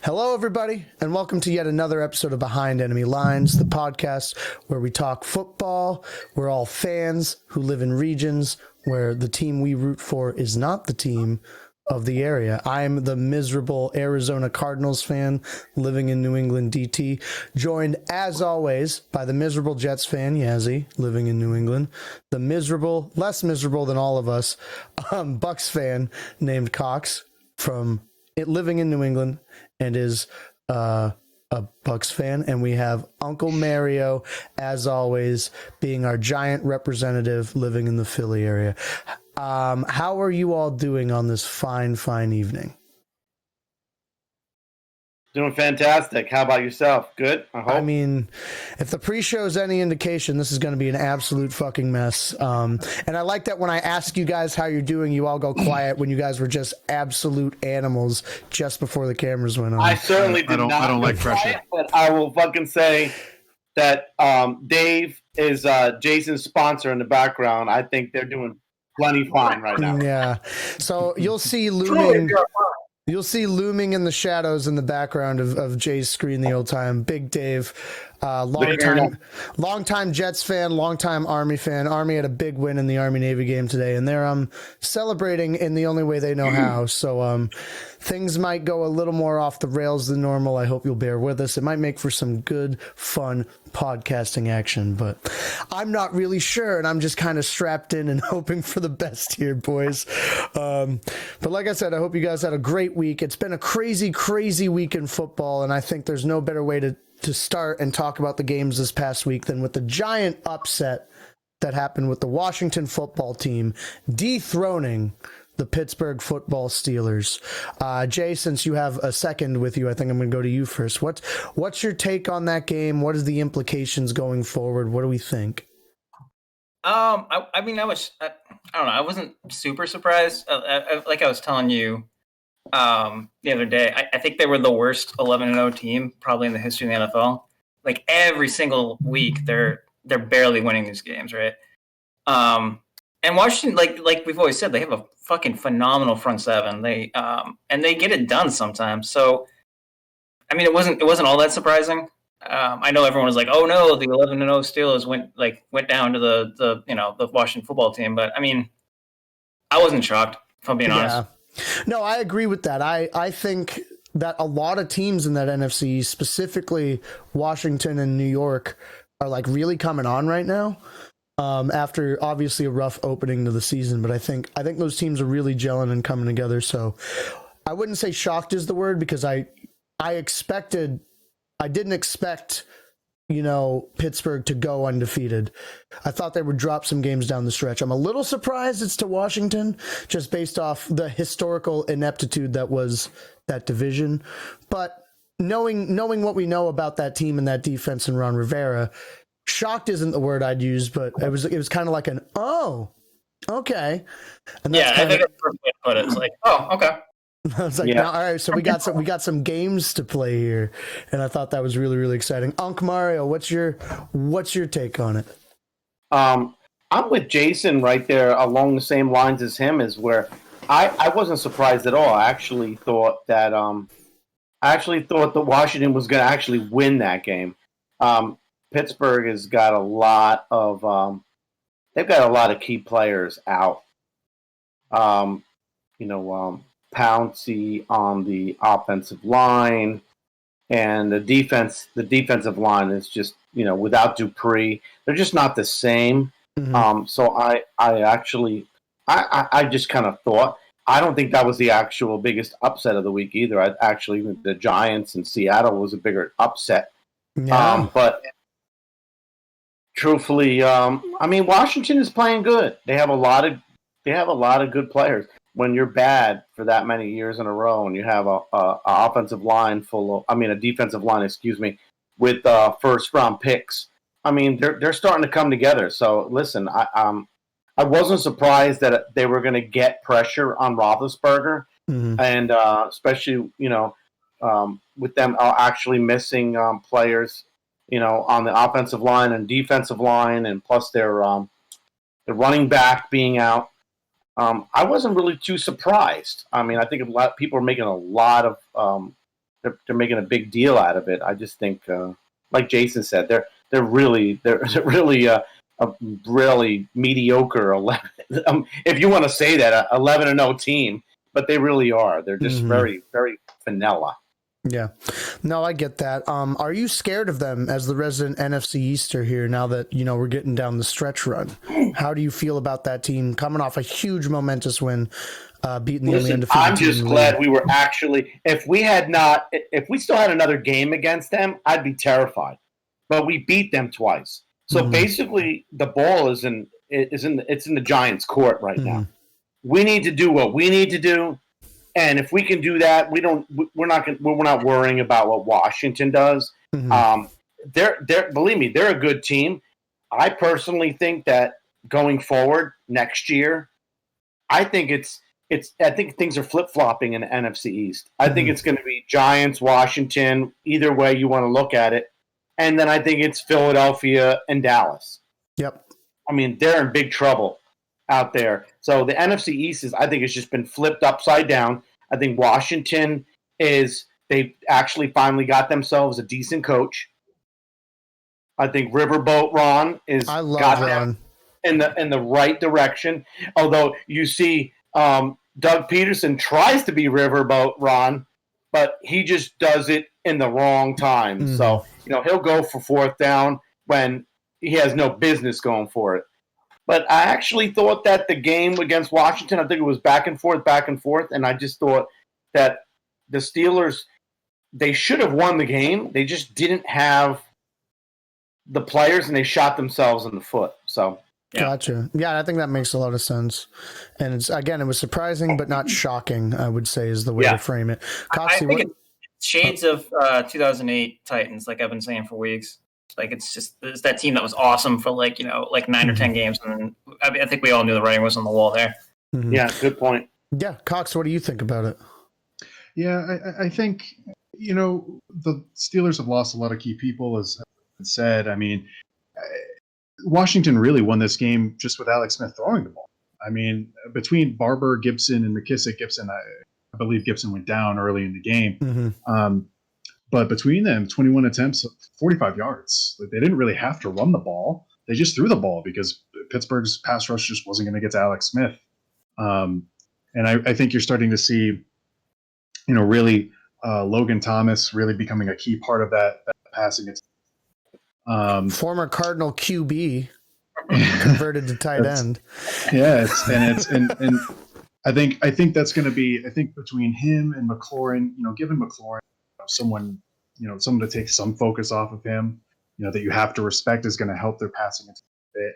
Hello, everybody, and welcome to yet another episode of Behind Enemy Lines, the podcast where we talk football. We're all fans who live in regions where the team we root for is not the team of the area. I'm the miserable Arizona Cardinals fan living in New England, DT, joined, as always, by the miserable Jets fan, Yazzie, living in New England, the miserable, less miserable than all of us, Bucks fan named Cox from living in New England and is a Bucks fan, and we have Uncle Mario, as always, being our giant representative living in the Philly area. How are you all doing on this fine evening? Doing fantastic. How about yourself? Good, I hope. I mean, if the pre-show is any indication, this is going to be an absolute fucking mess. And I like that when I ask you guys how you're doing, you all go quiet when you guys were just absolute animals just before the cameras went on. I certainly did not. I don't like pressure. Quiet, but I will fucking say that Dave is Jason's sponsor in the background. I think they're doing plenty fine right now. Yeah. So you'll see looming. You'll see looming in the shadows in the background of Jay's screen the old time. Big Dave, long time Jets fan, long time Army fan. Army had a big win in the Army-Navy game today, and they're celebrating in the only way they know how. So things might go a little more off the rails than normal. I hope you'll bear with us. It might make for some good, fun podcasting action, but I'm not really sure, and I'm just kind of strapped in and hoping for the best here, boys. But like I said, I hope you guys had a great week. It's been a crazy week in football, and I think there's no better way to start and talk about the games this past week than with the giant upset that happened with the Washington football team dethroning the Pittsburgh football Steelers. Jay, since you have a second with you, I think I'm going to go to you first. What's your take on that game? What is the implications going forward? What do we think? I don't know. I wasn't super surprised. Like I was telling you the other day, I think they were the worst 11-0 team probably in the history of the NFL. Like every single week, they're barely winning these games, right? And Washington, like we've always said, they have a fucking phenomenal front seven. They get it done sometimes. So, I mean, it wasn't all that surprising. I know everyone was like, "Oh no, the 11-0 Steelers went down to the Washington football team." But I mean, I wasn't shocked, if I'm being honest. No, I agree with that. I think that a lot of teams in that NFC, specifically Washington and New York, are like really coming on right now. After obviously a rough opening to the season, but I think those teams are really gelling and coming together. So I wouldn't say shocked is the word, because I didn't expect, Pittsburgh to go undefeated. I thought they would drop some games down the stretch. I'm a little surprised it's to Washington, just based off the historical ineptitude that was that division. But knowing what we know about that team and that defense and Ron Rivera, shocked isn't the word I'd use, but it was kind of like an, oh, okay. And that's I think that's the perfect way to put it. It's like, oh, okay. I was like, all right, so we got some games to play here, and I thought that was really exciting. Unc Mario, what's your take on it? I'm with Jason right there along the same lines as him, is where I wasn't surprised at all. I actually thought that Washington was going to actually win that game. Pittsburgh has got a lot of key players out. Pouncey on the offensive line, and the defensive line is just, without Dupree, they're just not the same. Mm-hmm. So I just kind of thought, I don't think that was the actual biggest upset of the week either. The Giants and Seattle was a bigger upset. Yeah. But truthfully, Washington is playing good. They have a lot of good players. When you're bad for that many years in a row, and you have a defensive line with first round picks, they're starting to come together. So listen, I wasn't surprised that they were going to get pressure on Roethlisberger, mm-hmm. and especially with them actually missing players, on the offensive line and defensive line, and plus their running back being out. I wasn't really too surprised. I think a lot of people are making a lot of they're making a big deal out of it. I just think, like Jason said, they're really a really mediocre 11. If you want to say that, 11-0 team, but they really are. They're just very, very vanilla. Yeah, no, I get that. Are you scared of them as the resident NFC Easter here now that, we're getting down the stretch run? How do you feel about that team coming off a huge momentous win, beating the only undefeated I'm team just in the glad league? we were actually, if we still had another game against them, I'd be terrified. But we beat them twice. So basically the ball is in the Giants' court right now. We need to do what we need to do. And if we can do that, we're not worrying about what Washington does. Believe me, they're a good team. I personally think that going forward next year, I think things are flip-flopping in the NFC East. I think it's going to be Giants, Washington, either way you want to look at it. And then I think it's Philadelphia and Dallas. Yep. I mean, they're in big trouble out there. So the NFC East I think it's just been flipped upside down. I think Washington they actually finally got themselves a decent coach. I think Riverboat Ron got them in the right direction. Although you see Doug Peterson tries to be Riverboat Ron, but he just does it in the wrong time. So, he'll go for fourth down when he has no business going for it. But I actually thought that the game against Washington, I think it was back and forth, and I just thought that the Steelers, they should have won the game. They just didn't have the players, and they shot themselves in the foot. So, yeah. Gotcha. Yeah, I think that makes a lot of sense. And it was surprising, but not shocking, I would say, is the way to frame it. I think it's shades of 2008 Titans, like I've been saying for weeks. Like it's that team that was awesome for 9 or 10 games, and I think we all knew the writing was on the wall there. Yeah, good point. Yeah, Cox, what do you think about it? Yeah, I think the Steelers have lost a lot of key people, as said. I mean, Washington really won this game just with Alex Smith throwing the ball. I mean, between Barber, Gibson, and McKissick, I believe Gibson went down early in the game. But between them, 21 attempts, 45 yards. They didn't really have to run the ball. They just threw the ball because Pittsburgh's pass rush just wasn't going to get to Alex Smith. And I think you're starting to see, really Logan Thomas really becoming a key part of that passing. Former Cardinal QB converted to tight end. Yeah, and I think that's going to be, between him and McLaurin, giving McLaurin someone to take some focus off of him, that you have to respect, is going to help their passing a bit.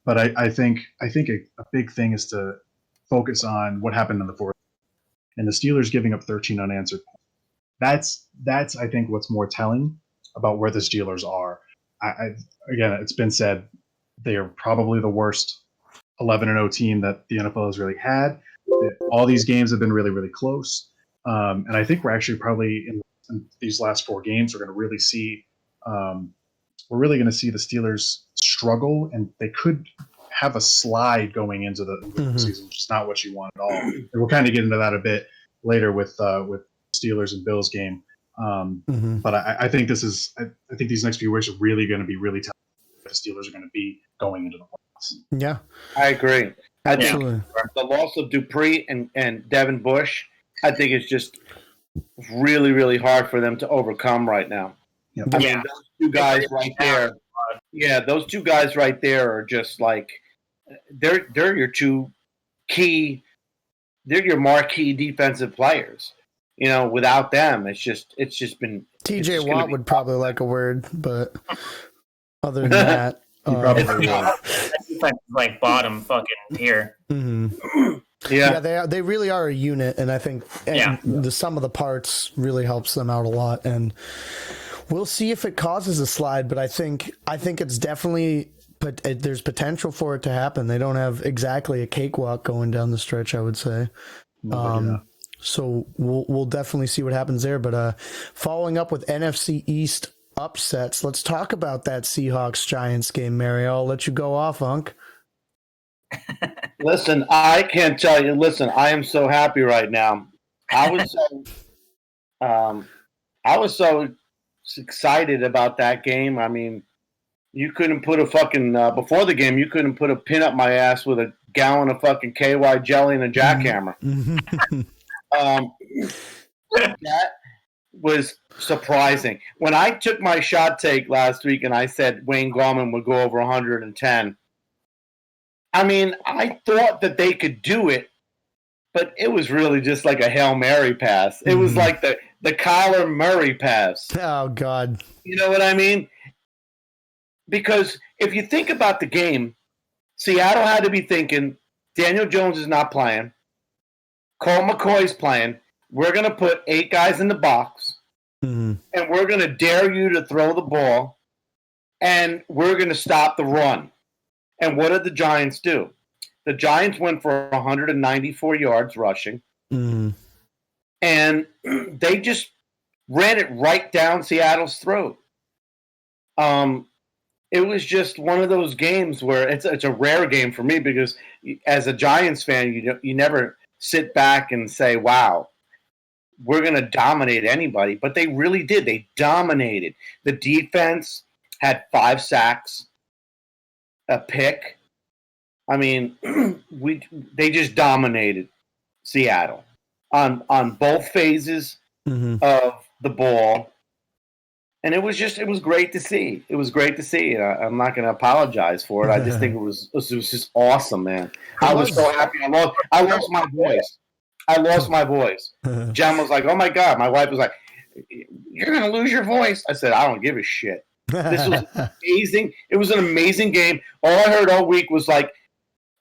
But I think a big thing is to focus on what happened in the fourth, and the Steelers giving up 13 unanswered points. That's I think what's more telling about where the Steelers are. Again, it's been said, they are probably the worst 11-0 team that the NFL has really had. All these games have been really, really close. And I think we're actually probably in these last 4 games, we're going to really see the Steelers struggle, and they could have a slide going into the season, which is not what you want at all. And we'll kind of get into that a bit later with Steelers and Bills game. But I think these next few weeks are really going to be really telling what the Steelers are going to be going into the playoffs. Yeah, I agree. Absolutely. I think the loss of Dupree and Devin Bush, I think it's just really, really hard for them to overcome right now. Yep. I mean, those two guys right there. Yeah, those two guys right there are just like they're your two key. They're your marquee defensive players. Without them, it's just been. TJ Watt would probably like a word, but other than that, Defense is like bottom fucking tier. Yeah, they really are a unit, and I think the sum of the parts really helps them out a lot. And we'll see if it causes a slide, but I think it's definitely. But there's potential for it to happen. They don't have exactly a cakewalk going down the stretch, I would say. So we'll definitely see what happens there. But following up with NFC East upsets, let's talk about that Seahawks-Giants game, Mario. I'll let you go off, Unc. Listen, I can't tell you. Listen, I am so happy right now. I I was so excited about that game. I mean, you couldn't put a fucking before the game. You couldn't put a pin up my ass with a gallon of fucking KY jelly and a jackhammer. That was surprising. When I took my shot take last week and I said Wayne Gallman would go over 110, I mean, I thought that they could do it, but it was really just like a Hail Mary pass. It was like the Kyler Murray pass. Oh, God. You know what I mean? Because if you think about the game, Seattle had to be thinking, Daniel Jones is not playing. Colt McCoy's playing. We're going to put 8 guys in the box, and we're going to dare you to throw the ball, and we're going to stop the run. And what did the Giants do? The Giants went for 194 yards rushing, and they just ran it right down Seattle's throat. It was just one of those games where it's a rare game for me because as a Giants fan, you never sit back and say, wow, we're going to dominate anybody. But they really did. They dominated. The defense had 5 sacks, a pick. I mean, they just dominated Seattle on both phases of the ball. And it was great to see. It was great to see. I'm not going to apologize for it. I just think it was just awesome, man. I was so happy. I lost my voice. Jen was like, "Oh my God!" My wife was like, "You're going to lose your voice." I said, "I don't give a shit." This was amazing. It was an amazing game. All I heard all week was like,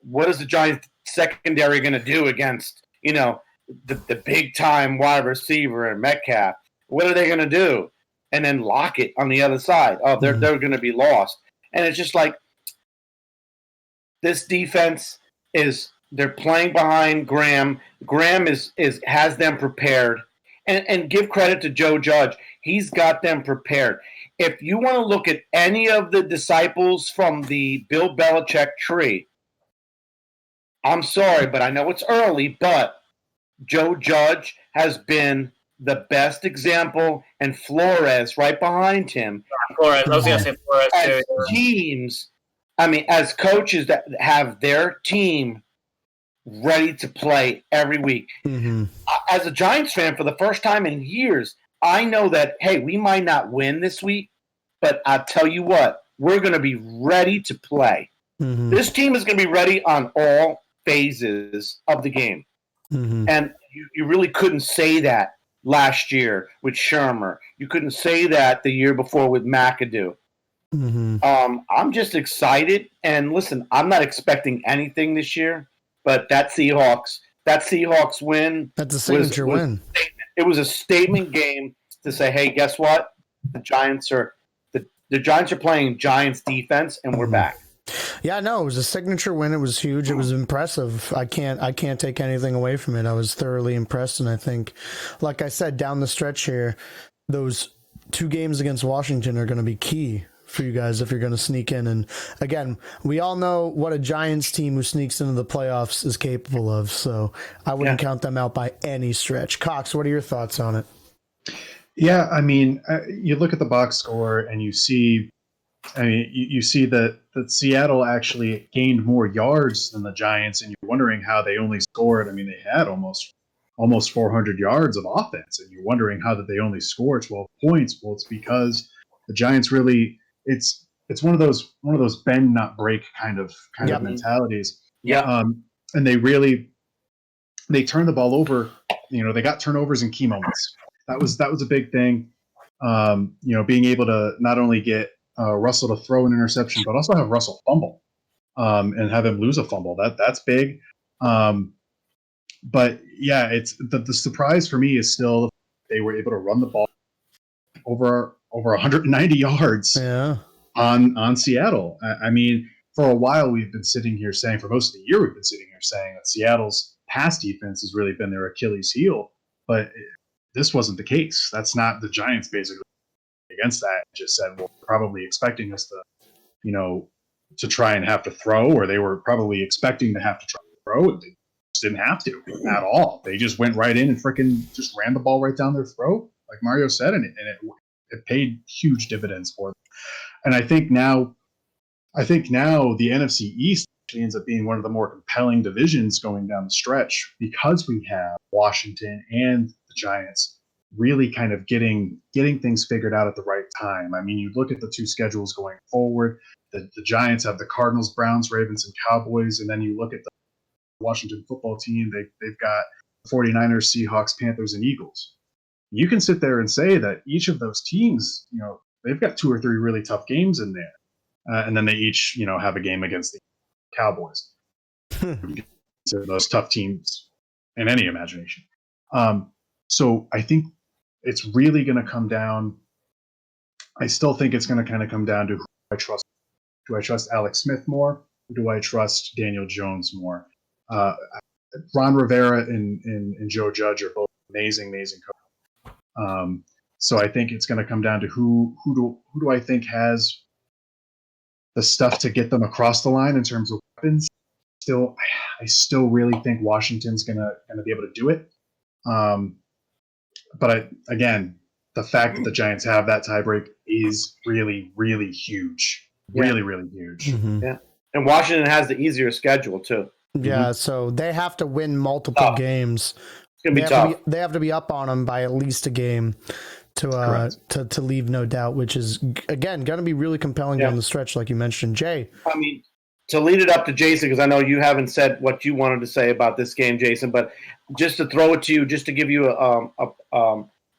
"What is the Giants secondary going to do against the big time wide receiver and Metcalf? What are they going to do?" And then Lockett on the other side. Oh, they're going to be lost. And it's just like this defense they're playing behind Graham. Graham has them prepared. And give credit to Joe Judge. He's got them prepared. If you want to look at any of the disciples from the Bill Belichick tree, I'm sorry, but I know it's early, but Joe Judge has been the best example, and Flores right behind him. Flores, I was going to say Flores as too. Teams, I mean, as coaches that have their team ready to play every week. As a Giants fan, for the first time in years, I know that, hey, we might not win this week, but I'll tell you what, we're going to be ready to play. This team is going to be ready on all phases of the game. And you really couldn't say that last year with Shermer. You couldn't say that the year before with McAdoo. I'm just excited. And listen, I'm not expecting anything this year, but that Seahawks win. That's a signature win. It was a statement game to say, hey, guess what? The Giants are playing Giants defense, and we're back. Yeah, no, it was a signature win. It was huge. It was impressive. I can't take anything away from it. I was thoroughly impressed, and I think, like I said, down the stretch here, those 2 games against Washington are going to be key for you guys if you're going to sneak in. And again, we all know what a Giants team who sneaks into the playoffs is capable of, so I wouldn't count them out by any stretch. Cox, what are your thoughts on it? Yeah, I mean, you look at the box score and you see that Seattle actually gained more yards than the Giants, and you're wondering how they only scored. I mean, they had almost 400 yards of offense, and you're wondering how that they only scored 12 points. Well, it's because the Giants really it's one of those bend not break kind of mentalities. Yeah. And they turned the ball over. They got turnovers in key moments. That was a big thing. Being able to not only get Russell to throw an interception, but also have Russell fumble and have him lose a fumble. That's big. But yeah, it's the surprise for me is still they were able to run the ball over 190 yards on Seattle. I mean, for a while we've been sitting here saying, for most of the year we've been sitting here saying that Seattle's pass defense has really been their Achilles heel, but this wasn't the case. That's not the Giants basically against that. Just said, well, probably expecting us to try and have to throw, or they were probably expecting to have to try to throw. didn't have to at all. They just went right in and freaking just ran the ball right down their throat, like Mario said, and it paid huge dividends for them. And I think now the NFC East ends up being one of the more compelling divisions going down the stretch because we have Washington and the Giants really kind of getting things figured out at the right time. I mean, you look at the two schedules going forward. The Giants have the Cardinals, Browns, Ravens, and Cowboys, and then you look at the Washington football team. They've got 49ers, Seahawks, Panthers, and Eagles. You can sit there and say that each of those teams, they've got 2 or 3 really tough games in there. And then they each, have a game against the Cowboys. So those tough teams in any imagination. So I think it's really going to come down. I still think it's going to kind of come down to who I trust. Do I trust Alex Smith more? Or do I trust Daniel Jones more? Ron Rivera and Joe Judge are both amazing coaches. So I think it's going to come down to who do I think has the stuff to get them across the line in terms of weapons. I still really think Washington's gonna be able to do it. But again, the fact that the Giants have that tiebreak is really, really huge. Really, really huge. Mm-hmm. Yeah. And Washington has the easier schedule too. Yeah, so they have to win multiple games. It's gonna be tough. They have to be up on them by at least a game to leave no doubt, which is again going to be really compelling down the stretch, like you mentioned, Jay. I mean, to lead it up to Jason, because I know you haven't said what you wanted to say about this game, Jason, but just to throw it to you, just to give you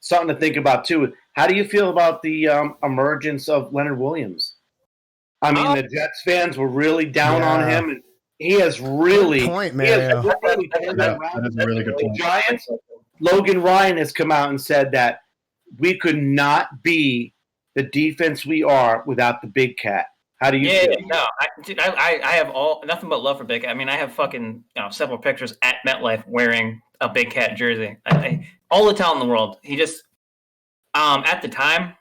something to think about too. How do you feel about the emergence of Leonard Williams? I mean, the Jets fans were really down on him, and he has really good point, Mario. That is a really good point. Giants. Logan Ryan has come out and said that we could not be the defense we are without the big cat. How do you feel? No, I have nothing but love for Big Cat. I mean, I have fucking several pictures at MetLife wearing a Big Cat jersey. All the talent in the world. He just at the time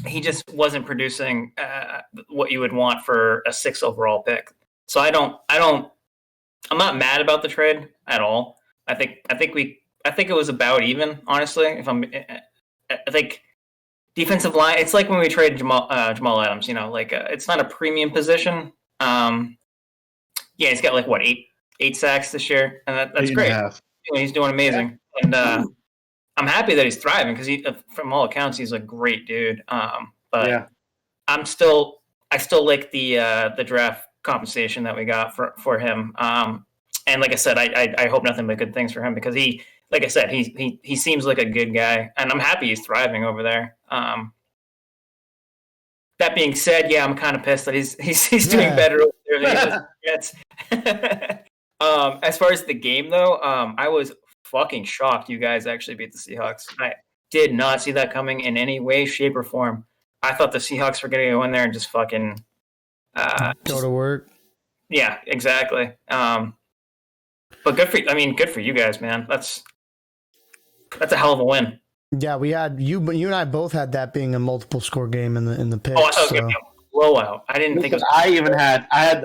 he just wasn't producing what you would want for a 6th overall pick. So I'm not mad about the trade at all. I think it was about even, honestly. I think defensive line, it's like when we traded Jamal Adams, it's not a premium position. He's got like what, eight sacks this year, and that's great. He's doing amazing, and I'm happy that he's thriving because from all accounts, he's a great dude. But I still like the draft compensation that we got for him. And like I said, I hope nothing but good things for him because he seems like a good guy, and I'm happy he's thriving over there. That being said, I'm kind of pissed that he's doing better over there than he does. As far as the game, though, I was fucking shocked you guys actually beat the Seahawks. I did not see that coming in any way, shape, or form. I thought the Seahawks were going to go in there and just fucking go to work. Yeah, exactly. But good for you guys, man. That's a hell of a win. Yeah, we had you and I both had that being a multiple score game in the picks. Oh, I thought it was gonna be a blowout. I didn't think it was. I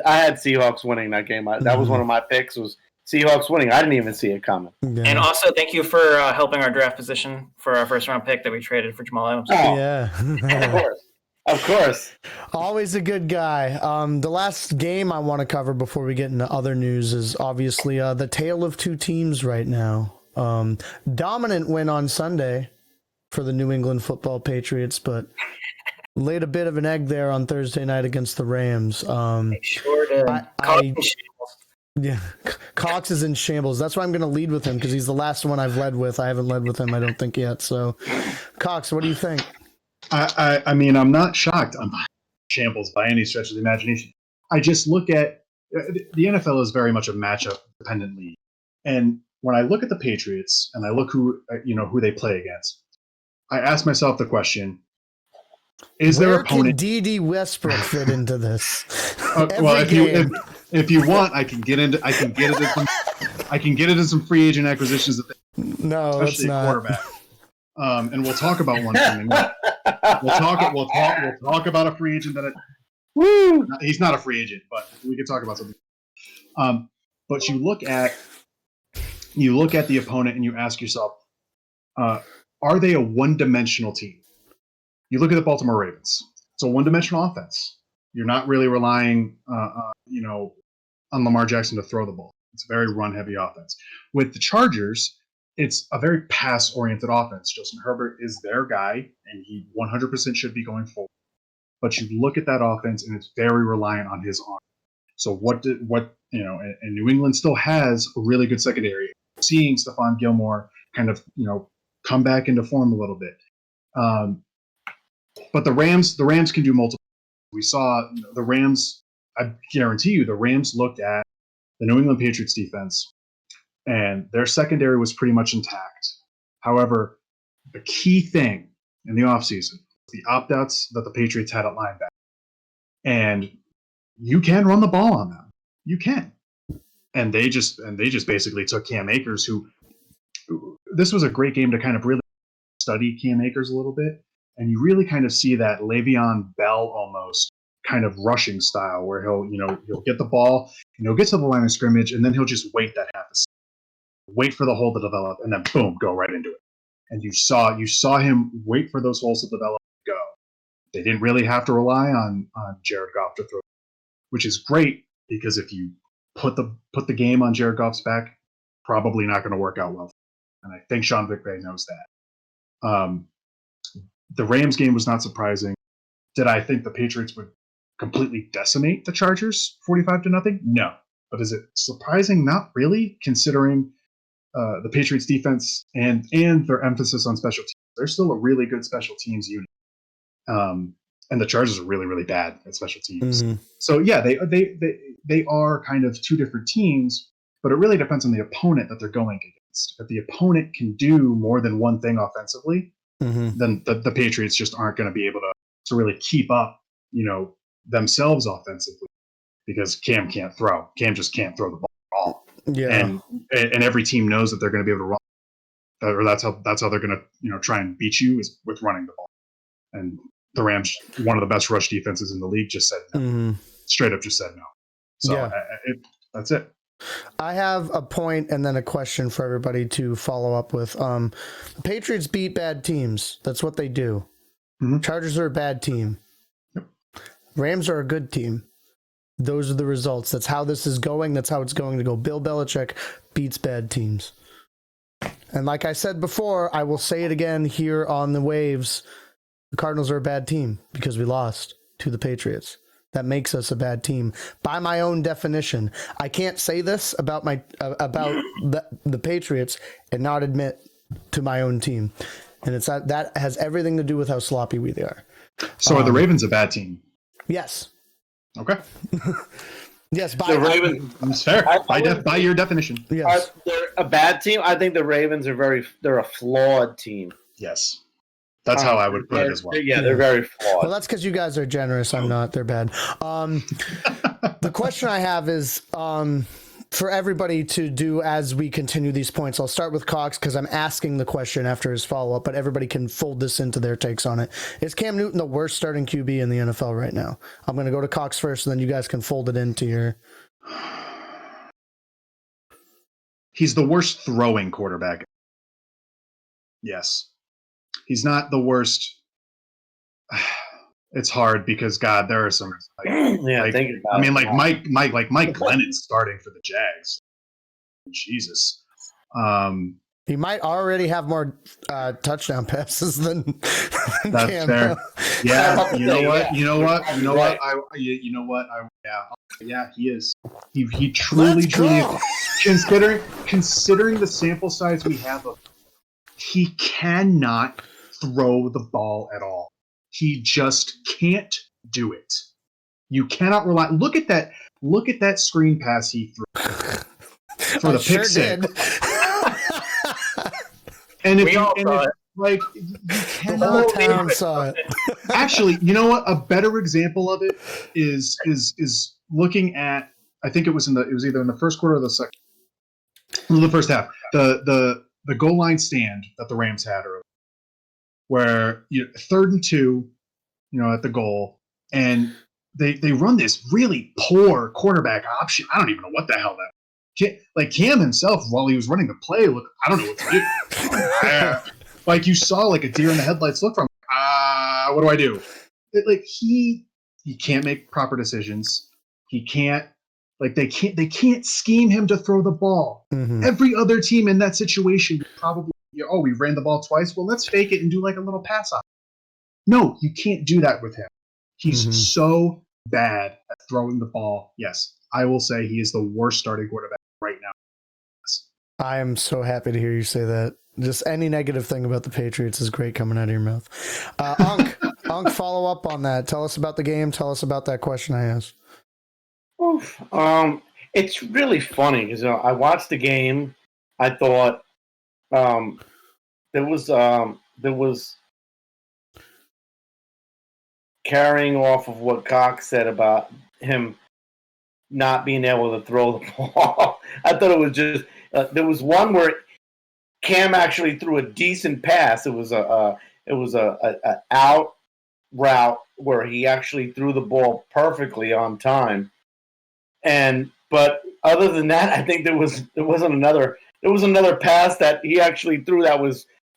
had Seahawks winning that game. That was one of my picks. Was Seahawks winning? I didn't even see it coming. Yeah. And also, thank you for helping our draft position for our first round pick that we traded for Jamal Adams. Oh, yeah, of course. Always a good guy. The last game I want to cover before we get into other news is obviously the tale of two teams right now. Dominant win on Sunday for the New England Football Patriots, but laid a bit of an egg there on Thursday night against the Rams. They sure did. Cox is in shambles. That's why I'm going to lead with him because he's the last one I've led with. I haven't led with him, I don't think, yet. So, Cox, what do you think? I mean, I'm not shocked. I'm not shambles by any stretch of the imagination. I just look at the NFL is very much a matchup dependent league, and when I look at the Patriots and I look who they play against, I ask myself the question: is their opponent? Where can D.D. Westbrook fit into this? Well, if you want, I can get into some free agent acquisitions. No, that's not quarterback. And we'll talk about one thing. We'll talk about a free agent that. He's not a free agent, but we can talk about something. But you look at the opponent and you ask yourself, are they a one-dimensional team? You look at the Baltimore Ravens. It's a one-dimensional offense. You're not really relying, on Lamar Jackson to throw the ball. It's a very run-heavy offense. With the Chargers, it's a very pass-oriented offense. Justin Herbert is their guy, and he 100% should be going forward. But you look at that offense, and it's very reliant on his arm. So and New England still has a really good secondary. Seeing Stephon Gilmore kind of, come back into form a little bit. But the Rams can do multiple. We saw the Rams. I guarantee you, the Rams looked at the New England Patriots defense, and their secondary was pretty much intact. However, the key thing in the offseason, the opt-outs that the Patriots had at linebacker, and you can run the ball on them. You can, and they just basically took Cam Akers, who this was a great game to kind of really study Cam Akers a little bit, and you really kind of see that Le'Veon Bell almost kind of rushing style where he'll get the ball, get to the line of scrimmage, and then he'll just wait that half a second, wait for the hole to develop, and then boom, go right into it. And you saw him wait for those holes to develop and go. They didn't really have to rely on Jared Goff to throw, which is great because if you put the game on Jared Goff's back, probably not going to work out well. And I think Sean McVay knows that. The Rams game was not surprising. Did I think the Patriots would completely decimate the Chargers 45-0? No. But is it surprising? Not really, considering the Patriots defense and their emphasis on special teams. They're still a really good special teams unit. And the Chargers are really, really bad at special teams. Mm-hmm. So yeah, they are kind of two different teams, but it really depends on the opponent that they're going against. If the opponent can do more than one thing offensively, then the Patriots just aren't going to be able to really keep up, themselves offensively, because Cam can't throw. Cam just can't throw the ball at all. Yeah. And every team knows that they're going to be able to run, or that's how they're going to try and beat you, is with running the ball. And the Rams, one of the best rush defenses in the league, just said no. Straight up just said no. So yeah. That's it. I have a point and then a question for everybody to follow up with. The Patriots beat bad teams. That's what they do. Mm-hmm. Chargers are a bad team. Yep. Rams are a good team. Those are the results. That's how this is going. That's how it's going to go. Bill Belichick beats bad teams. And like I said before, I will say it again here on the waves. The Cardinals are a bad team because we lost to the Patriots. That makes us a bad team by my own definition. I can't say this about the Patriots and not admit to my own team. And it's that has everything to do with how sloppy we are. So are the Ravens a bad team? Yes. Okay. Yes, the Ravens. That's fair. By your definition. Yes. They're a bad team. I think the Ravens are they're a flawed team. Yes. That's how I would put it as well. Yeah, they're very flawed. Well, that's because you guys are generous. I'm not. They're bad. The question I have is for everybody to do as we continue these points. I'll start with Cox because I'm asking the question after his follow-up, but everybody can fold this into their takes on it. Is Cam Newton the worst starting QB in the NFL right now? I'm going to go to Cox first, and then you guys can fold it into your... He's the worst throwing quarterback. Yes. He's not the worst. It's hard because God, there are some. Mike Glennon's starting for the Jags. Jesus. He might already have more touchdown passes than that's Cam. Fair. Yeah. You know what? Yeah, he is. He truly. Considering the sample size we have of, he cannot throw the ball at all. He just can't do it. You cannot rely. Look at that screen pass he threw for the pick six. And if you cannot, the whole town saw it. Actually, you know what? A better example of it is looking at. I think it was either in the first quarter or the second, the first half. The goal line stand that the Rams had earlier, where 3rd and 2, at the goal, and they run this really poor quarterback option. I don't even know what the hell that. Cam himself, while he was running the play, look, I don't know what to do. Like you saw like a deer in the headlights look from, what do I do? He can't make proper decisions. He can't, they can't scheme him to throw the ball. Mm-hmm. Every other team in that situation would probably, we ran the ball twice. Well, let's fake it and do like a little pass off. No, you can't do that with him. He's so bad at throwing the ball. Yes, I will say he is the worst starting quarterback right now. Yes. I am so happy to hear you say that. Just any negative thing about the Patriots is great coming out of your mouth. Unk, follow up on that. Tell us about the game. Tell us about that question I asked. Oof. It's really funny because I watched the game. I thought there was carrying off of what Cox said about him not being able to throw the ball. I thought it was just there was one where Cam actually threw a decent pass. It was a out route where he actually threw the ball perfectly on time. But other than that, I think there was another pass that he actually threw that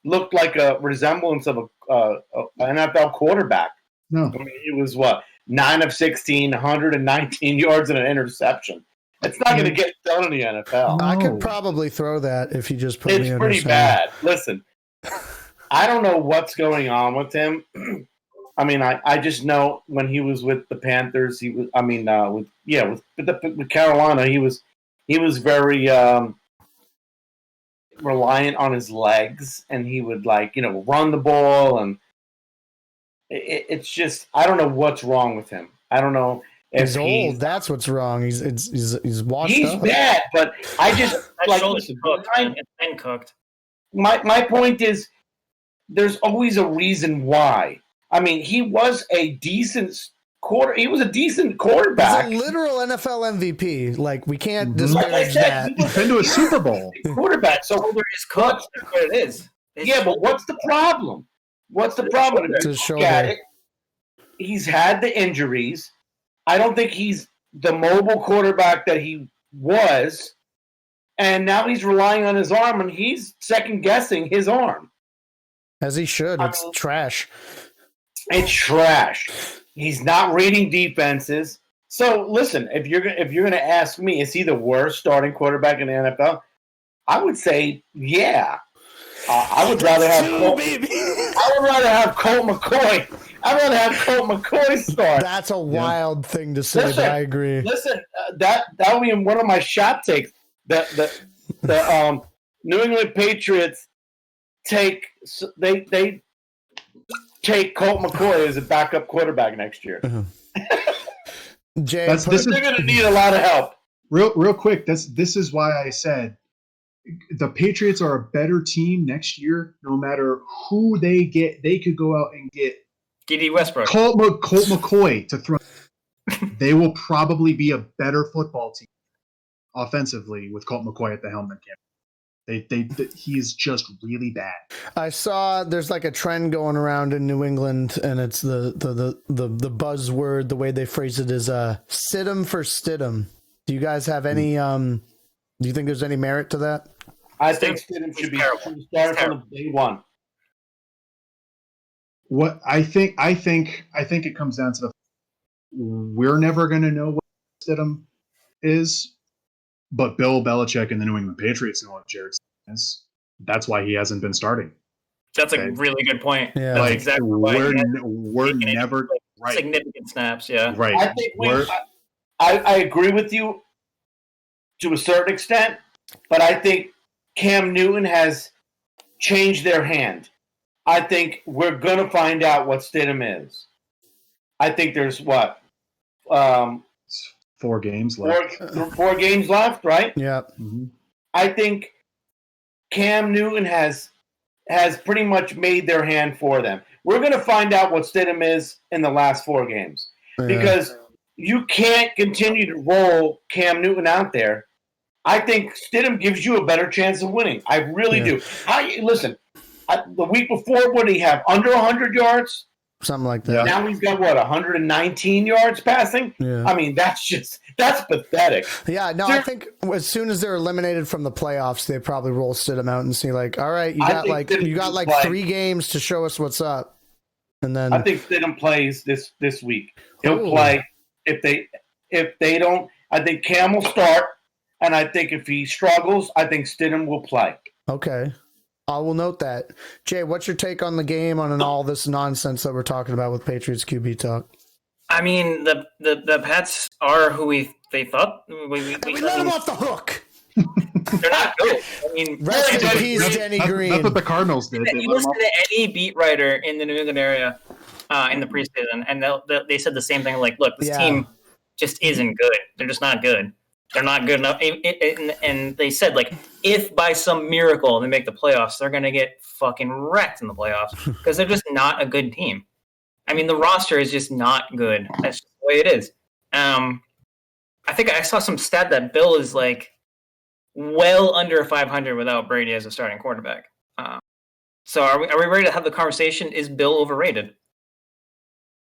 looked like a resemblance of an NFL quarterback. No, I mean, it was 9 of 16, 119 yards and an interception. It's not going to get done in the NFL. No. I could probably throw that if you just put me It's under pretty center. bad. Listen, I don't know what's going on with him. I mean, I just know when he was with the Panthers, he was. I mean, with Carolina, he was very reliant on his legs, and he would run the ball, and it's just I don't know what's wrong with him. I don't know if he's old. That's what's wrong. He's washed he's up. bad, but I just listen. It's been cooked. My point is, there's always a reason why. I mean, he was a decent He was a decent quarterback. He's a literal NFL MVP. Like, we can't Like I disparage said, that. he was been to a Super Bowl. quarterback. So Shoulder is cooked. That's what it is. yeah, but what's the problem? What's the problem? It's If his you look at shoulder. it, he's had the injuries. I don't think he's the mobile quarterback that he was. And now he's relying on his arm, and he's second-guessing his arm. As he should. It's trash. It's trash. He's not reading defenses. So listen, if you're going to ask me, is he the worst starting quarterback in the NFL? I would say, yeah. I would rather have Colt McCoy. I'd rather have Colt McCoy start. That's a wild thing to say. Listen, but I agree. Listen, that would be one of my shot takes. The New England Patriots take Colt McCoy as a backup quarterback next year. Jay, They're going to need a lot of help. Real quick, this is why I said the Patriots are a better team next year. No matter who they get, they could go out and get D.D. Westbrook, Colt McCoy to throw. They will probably be a better football team offensively with Colt McCoy at the helm than Cam. He's just really bad. I saw there's like a trend going around in New England, and it's the buzzword. The way they phrase it is "sit 'em for Stidham." Do you guys have any? Do you think there's any merit to that? I think Stidham should be started from day one. What I think it comes down to we're never going to know what Stidham is, but Bill Belichick and the New England Patriots know what Jared Stidham is. That's why he hasn't been starting. That's a really good point. Yeah. That's exactly why we're never right. Significant snaps, yeah. Right. I think I agree with you to a certain extent, but I think Cam Newton has changed their hand. I think we're going to find out what Stidham is. I think there's 4 games left. 4 games left, right? Yeah. Mm-hmm. I think Cam Newton has pretty much made their hand for them. We're going to find out what Stidham is in the last 4 games because you can't continue to roll Cam Newton out there. I think Stidham gives you a better chance of winning. I really do. Listen, the week before, what did he have? Under 100 yards? something like that. Yeah. Now he's got, 119 yards passing? Yeah. I mean, that's pathetic. Yeah, no, I think as soon as they're eliminated from the playoffs, they probably roll Stidham out and see like, all right, you got like play. 3 games to show us what's up. And then I think Stidham plays this week. He'll play if they don't. I think Cam will start, and I think if he struggles, I think Stidham will play. Okay. I will note that. Jay, what's your take on the game on all this nonsense that we're talking about with Patriots QB talk? I mean, the Pats are who they thought. We let them off the hook. They're not good. I mean, rest in peace, Denny Green. That's what the Cardinals did. You listen to any beat writer in the New England area in the preseason, and they said the same thing. Like, look, this team just isn't good. They're just not good. They're not good enough. And they said, like, if by some miracle they make the playoffs, they're going to get fucking wrecked in the playoffs because they're just not a good team. I mean, the roster is just not good. That's just the way it is. I think I saw some stat that Bill is, like, well under 500 without Brady as a starting quarterback. So are we ready to have the conversation? Is Bill overrated?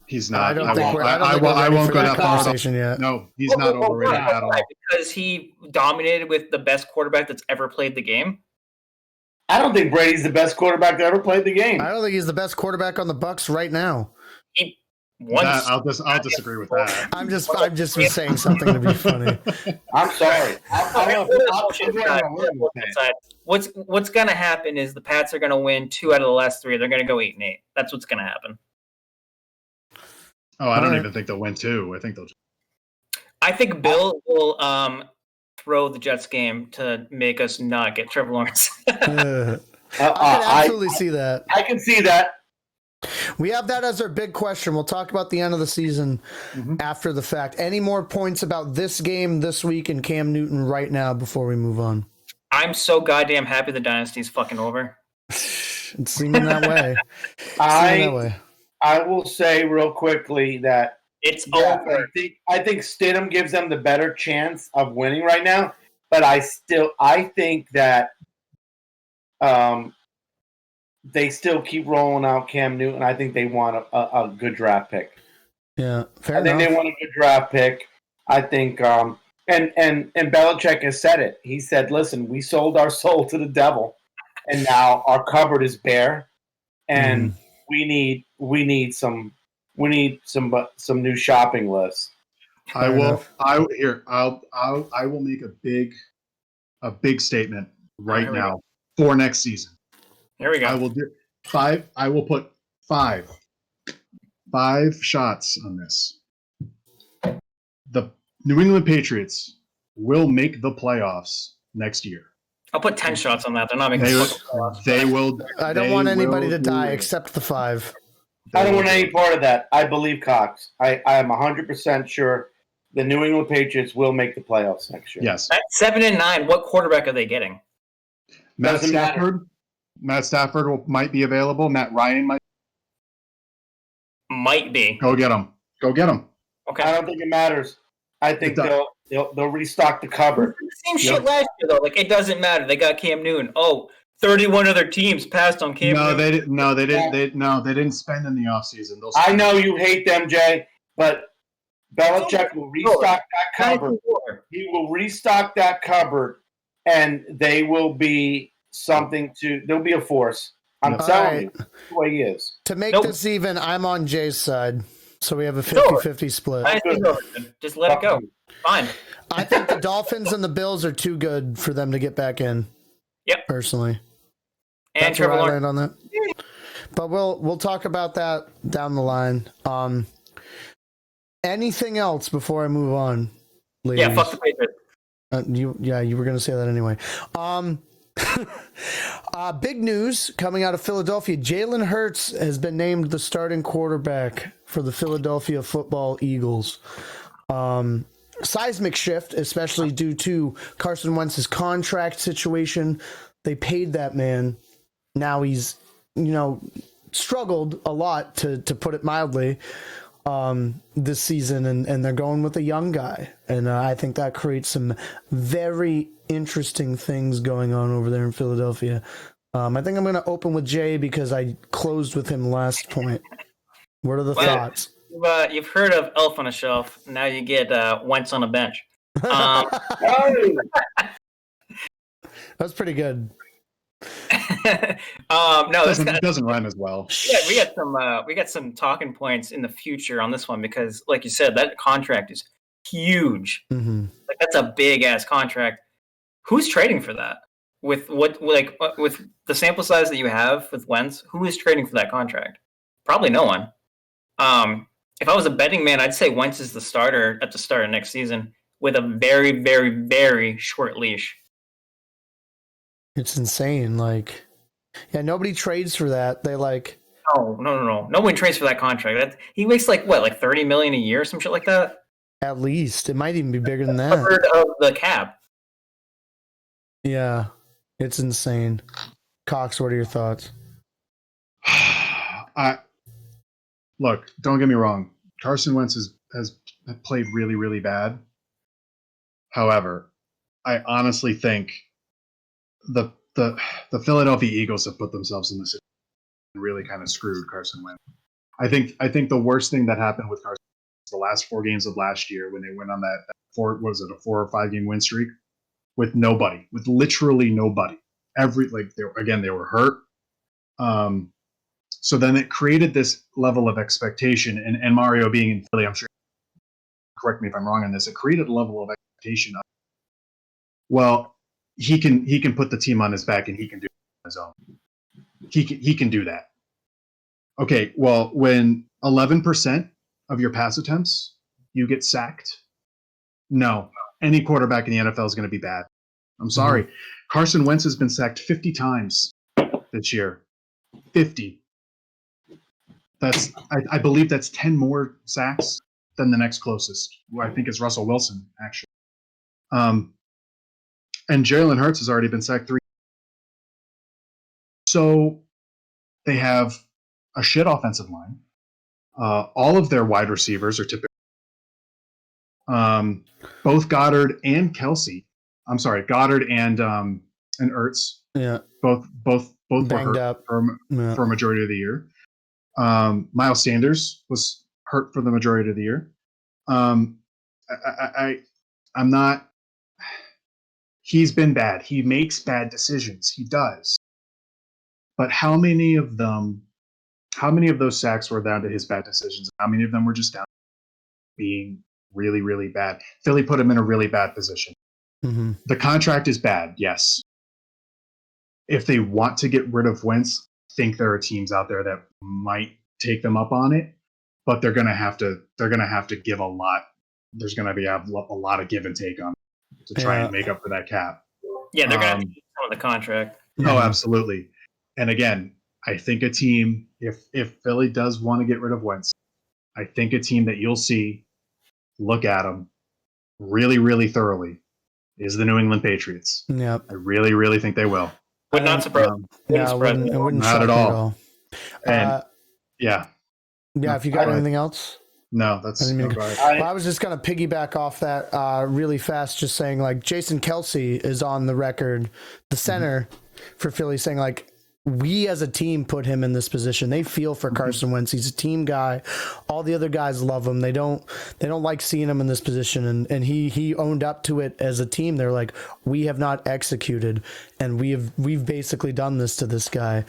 He's not. I don't think I won't go that conversation yet. No, he's not overrated at all. Because he dominated with the best quarterback that's ever played the game. I don't think Brady's the best quarterback that ever played the game. I don't think he's the best quarterback on the Bucs right now. I'll disagree with that. I'm just saying something to be funny. I'm sorry. What's going to happen is the Pats are going to win 2 out of the last 3. They're going to go 8-8. That's what's going to happen. Oh, I don't even think they'll win 2. I think Bill will throw the Jets game to make us not get Trevor Lawrence. I can absolutely see that. I can see that. We have that as our big question. We'll talk about the end of the season after the fact. Any more points about this game this week and Cam Newton right now before we move on? I'm so goddamn happy the dynasty's fucking over. It's seeming that way. I will say real quickly that it's over. I think Stidham gives them the better chance of winning right now, but I think that they still keep rolling out Cam Newton. I think they want a good draft pick. Yeah, fair enough. I think they want a good draft pick. I think and Belichick has said it. He said, "Listen, we sold our soul to the devil, and now our cupboard is bare, and we need some new shopping lists." I will make a big statement right now for next season. Here we go. I will do 5. I will put 5 shots on this. The New England Patriots will make the playoffs next year. I'll put 10 shots on that. They're not making They will. I don't want anybody to die except the 5. I don't want any part of that. I believe Cox. I am 100% sure the New England Patriots will make the playoffs next year. Yes. At 7-9, what quarterback are they getting? Matt Stafford might be available. Matt Ryan might be. Go get him. Okay. I don't think it matters. I think they'll restock the cupboard. The same shit last year though. Like it doesn't matter. They got Cam Newton. 31 other teams passed on Cam Newton. They didn't spend in the offseason. I know you hate them, Jay, but Belichick will restock that cupboard. He will restock that cupboard, and they will be there'll be a force. I'm telling you, that's the way he is. To make this even, I'm on Jay's side. So we have a 50-50 split. Just let it go. Fine. I think the Dolphins and the Bills are too good for them to get back in. Yep. Personally. And that's Trevor where I Lawrence. land on that. But we'll talk about that down the line. Anything else before I move on, ladies? Yeah, fuck the Patriots. You were going to say that anyway. Big news coming out of Philadelphia. Jalen Hurts has been named the starting quarterback for the Philadelphia Football Eagles. Seismic shift, especially due to Carson Wentz's contract situation. They paid that man. Now he's, struggled a lot, to put it mildly, this season, and they're going with a young guy. And I think that creates some very interesting things going on over there in Philadelphia. I think I'm going to open with Jay because I closed with him last point. What are the Well, thoughts? You've heard of Elf on a Shelf. Now you get Wentz on a bench. Oh, That's pretty good. No, this It doesn't rhyme as well. we got some talking points in the future on this one because, like you said, that contract is huge. Mm-hmm. Like that's a big ass contract. Who's trading for that? With with the sample size that you have with Wentz, who is trading for that contract? Probably no one. If I was a betting man, I'd say Wentz is the starter at the start of next season with a very, very, very short leash. It's insane. Like, yeah, nobody trades for that. They like. No. No one trades for that contract. He makes like what, like $30 million a year, or some shit like that. At least it might even be bigger than that. Covered of the cap. Yeah, it's insane. Cox, what are your thoughts? Look, don't get me wrong. Carson Wentz has played really, really bad. However, I honestly think the Philadelphia Eagles have put themselves in this situation and really kind of screwed Carson Wentz. I think the worst thing that happened with Carson was the last 4 games of last year when they went on that 4 or 5 game win streak with nobody, with literally nobody. They were hurt. So then it created this level of expectation, and Mario being in Philly, I'm sure, correct me if I'm wrong on this, it created a level of expectation of, well, he can put the team on his back and he can do it on his own. He can do that. Okay, well, when 11% of your pass attempts you get sacked, no, any quarterback in the NFL is going to be bad. I'm sorry. Carson Wentz has been sacked 50 times this year. 50. I believe that's 10 more sacks than the next closest, who I think is Russell Wilson, actually. And Jalen Hurts has already been sacked 3. So they have a shit offensive line. All of their wide receivers are typically both Goddard and Kelsey. I'm sorry, Goddard and Ertz. Yeah, Both were banged hurt up for a majority of the year. Miles Sanders was hurt for the majority of the year. I'm not. He's been bad. He makes bad decisions. He does. But how many of those sacks were down to his bad decisions? How many of them were just down to being really, really bad? Philly put him in a really bad position. Mm-hmm. The contract is bad, yes. If they want to get rid of Wentz, I think there are teams out there that might take them up on it, but they're going to have to give a lot. There's going to be a lot of give and take on it to try and make up for that cap. Yeah, they're going to have to get some of the contract. Oh, absolutely. And again, I think a team, if Philly does want to get rid of Wentz, I think a team that you'll see look at him really, really thoroughly is the New England Patriots. Yeah, I really, really think they will. Would not surprise. It wouldn't not at all. And yeah. If you got anything else? No, that's. I was just gonna piggyback off that really fast, just saying like Jason Kelsey is on the record, the center for Philly, saying like, we as a team put him in this position. They feel for Carson Wentz. He's a team guy. All the other guys love him. They don't like seeing him in this position. And he owned up to it as a team. They're like, we have not executed, and we've basically done this to this guy.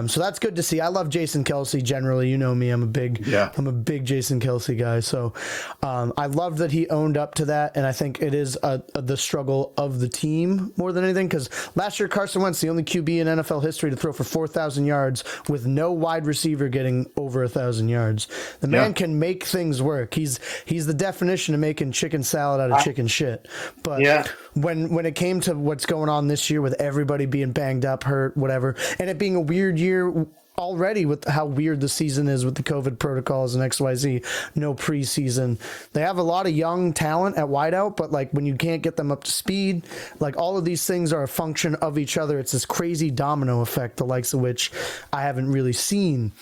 So that's good to see. I love Jason Kelsey generally. You know me. I'm a big Jason Kelsey guy. So I love that he owned up to that, and I think it is the struggle of the team more than anything. Because last year Carson Wentz, the only QB in NFL history to throw for 4,000 yards with no wide receiver getting over 1,000 yards. The man can make things work. He's the definition of making chicken salad out of chicken shit. But when it came to what's going on this year with everybody being banged up, hurt, whatever, and it being a weird year already with how weird the season is with the COVID protocols and XYZ, no preseason. They have a lot of young talent at wideout, but like when you can't get them up to speed, like all of these things are a function of each other. It's this crazy domino effect, the likes of which I haven't really seen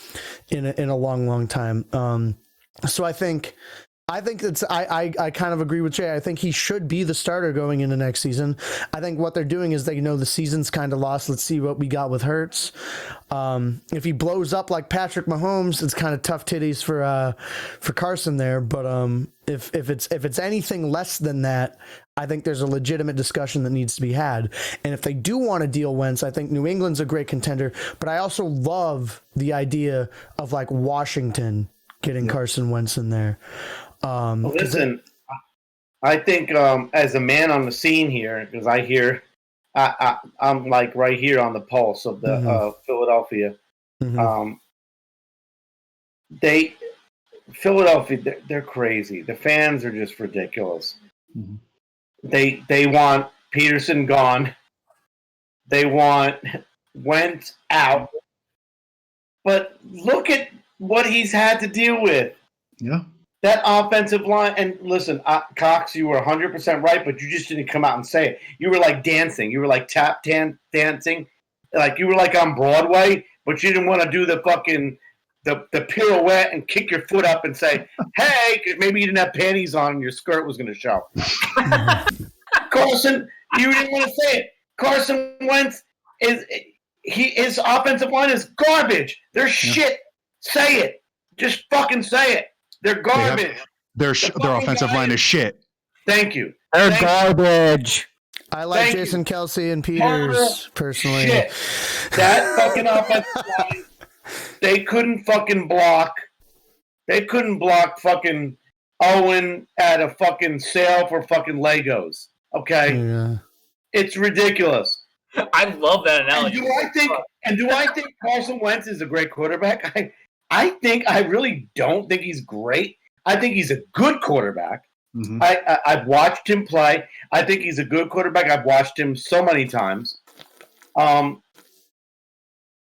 in a long, long time. So I think I think I kind of agree with Jay. I think he should be the starter going into next season. I think what they're doing is they know the season's kind of lost. Let's see what we got with Hurts. If he blows up like Patrick Mahomes, it's kind of tough titties for Carson there. But if it's anything less than that, I think there's a legitimate discussion that needs to be had. And if they do want to deal Wentz, I think New England's a great contender. But I also love the idea of like Washington getting Carson Wentz in there. Listen, I think as a man on the scene here, because I'm like right here on the pulse of the Philadelphia. Philadelphia, they're crazy. The fans are just ridiculous. They want Peterson gone. They want Wentz out. But look at what he's had to deal with. Yeah. That offensive line, and listen, Cox, you were 100% right, but you just didn't come out and say it. You were like dancing. You were like dancing. Like you were like on Broadway, but you didn't want to do the fucking the pirouette and kick your foot up and say, hey, 'cause maybe you didn't have panties on and your skirt was going to show. Carson, you didn't want to say it. Carson Wentz, his offensive line is garbage. They're shit. Say it. Just fucking say it. They're garbage. Their offensive line is shit. Thank you. They're garbage. I like Jason Kelsey and Peters personally. Shit. That fucking offensive line, they couldn't fucking block. They couldn't block fucking Owen at a fucking sale for fucking Legos. Okay? Yeah. It's ridiculous. I love that analogy. And do I think Carson Wentz is a great quarterback? I really don't think he's great. I think he's a good quarterback. Mm-hmm. I've watched him play. I think he's a good quarterback. I've watched him so many times.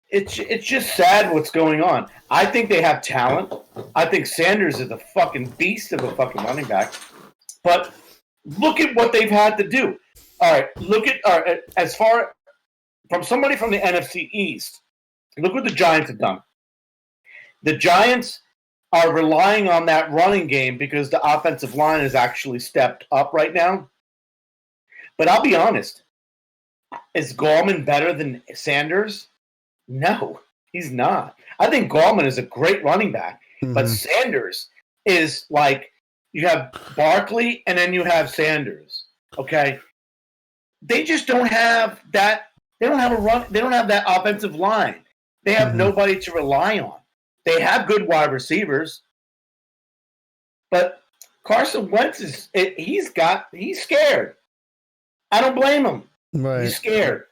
It's just sad what's going on. I think they have talent. I think Sanders is a fucking beast of a fucking running back. But look at what they've had to do. All right, as far from somebody from the NFC East, look what the Giants have done. The Giants are relying on that running game because the offensive line has actually stepped up right now. But I'll be honest, is Gallman better than Sanders? No, he's not. I think Gallman is a great running back, but Sanders is like you have Barkley and then you have Sanders. Okay, they just don't have that. They don't have a run. They don't have that offensive line. They have nobody to rely on. They have good wide receivers, but Carson Wentz he's scared. I don't blame him. Right. He's scared.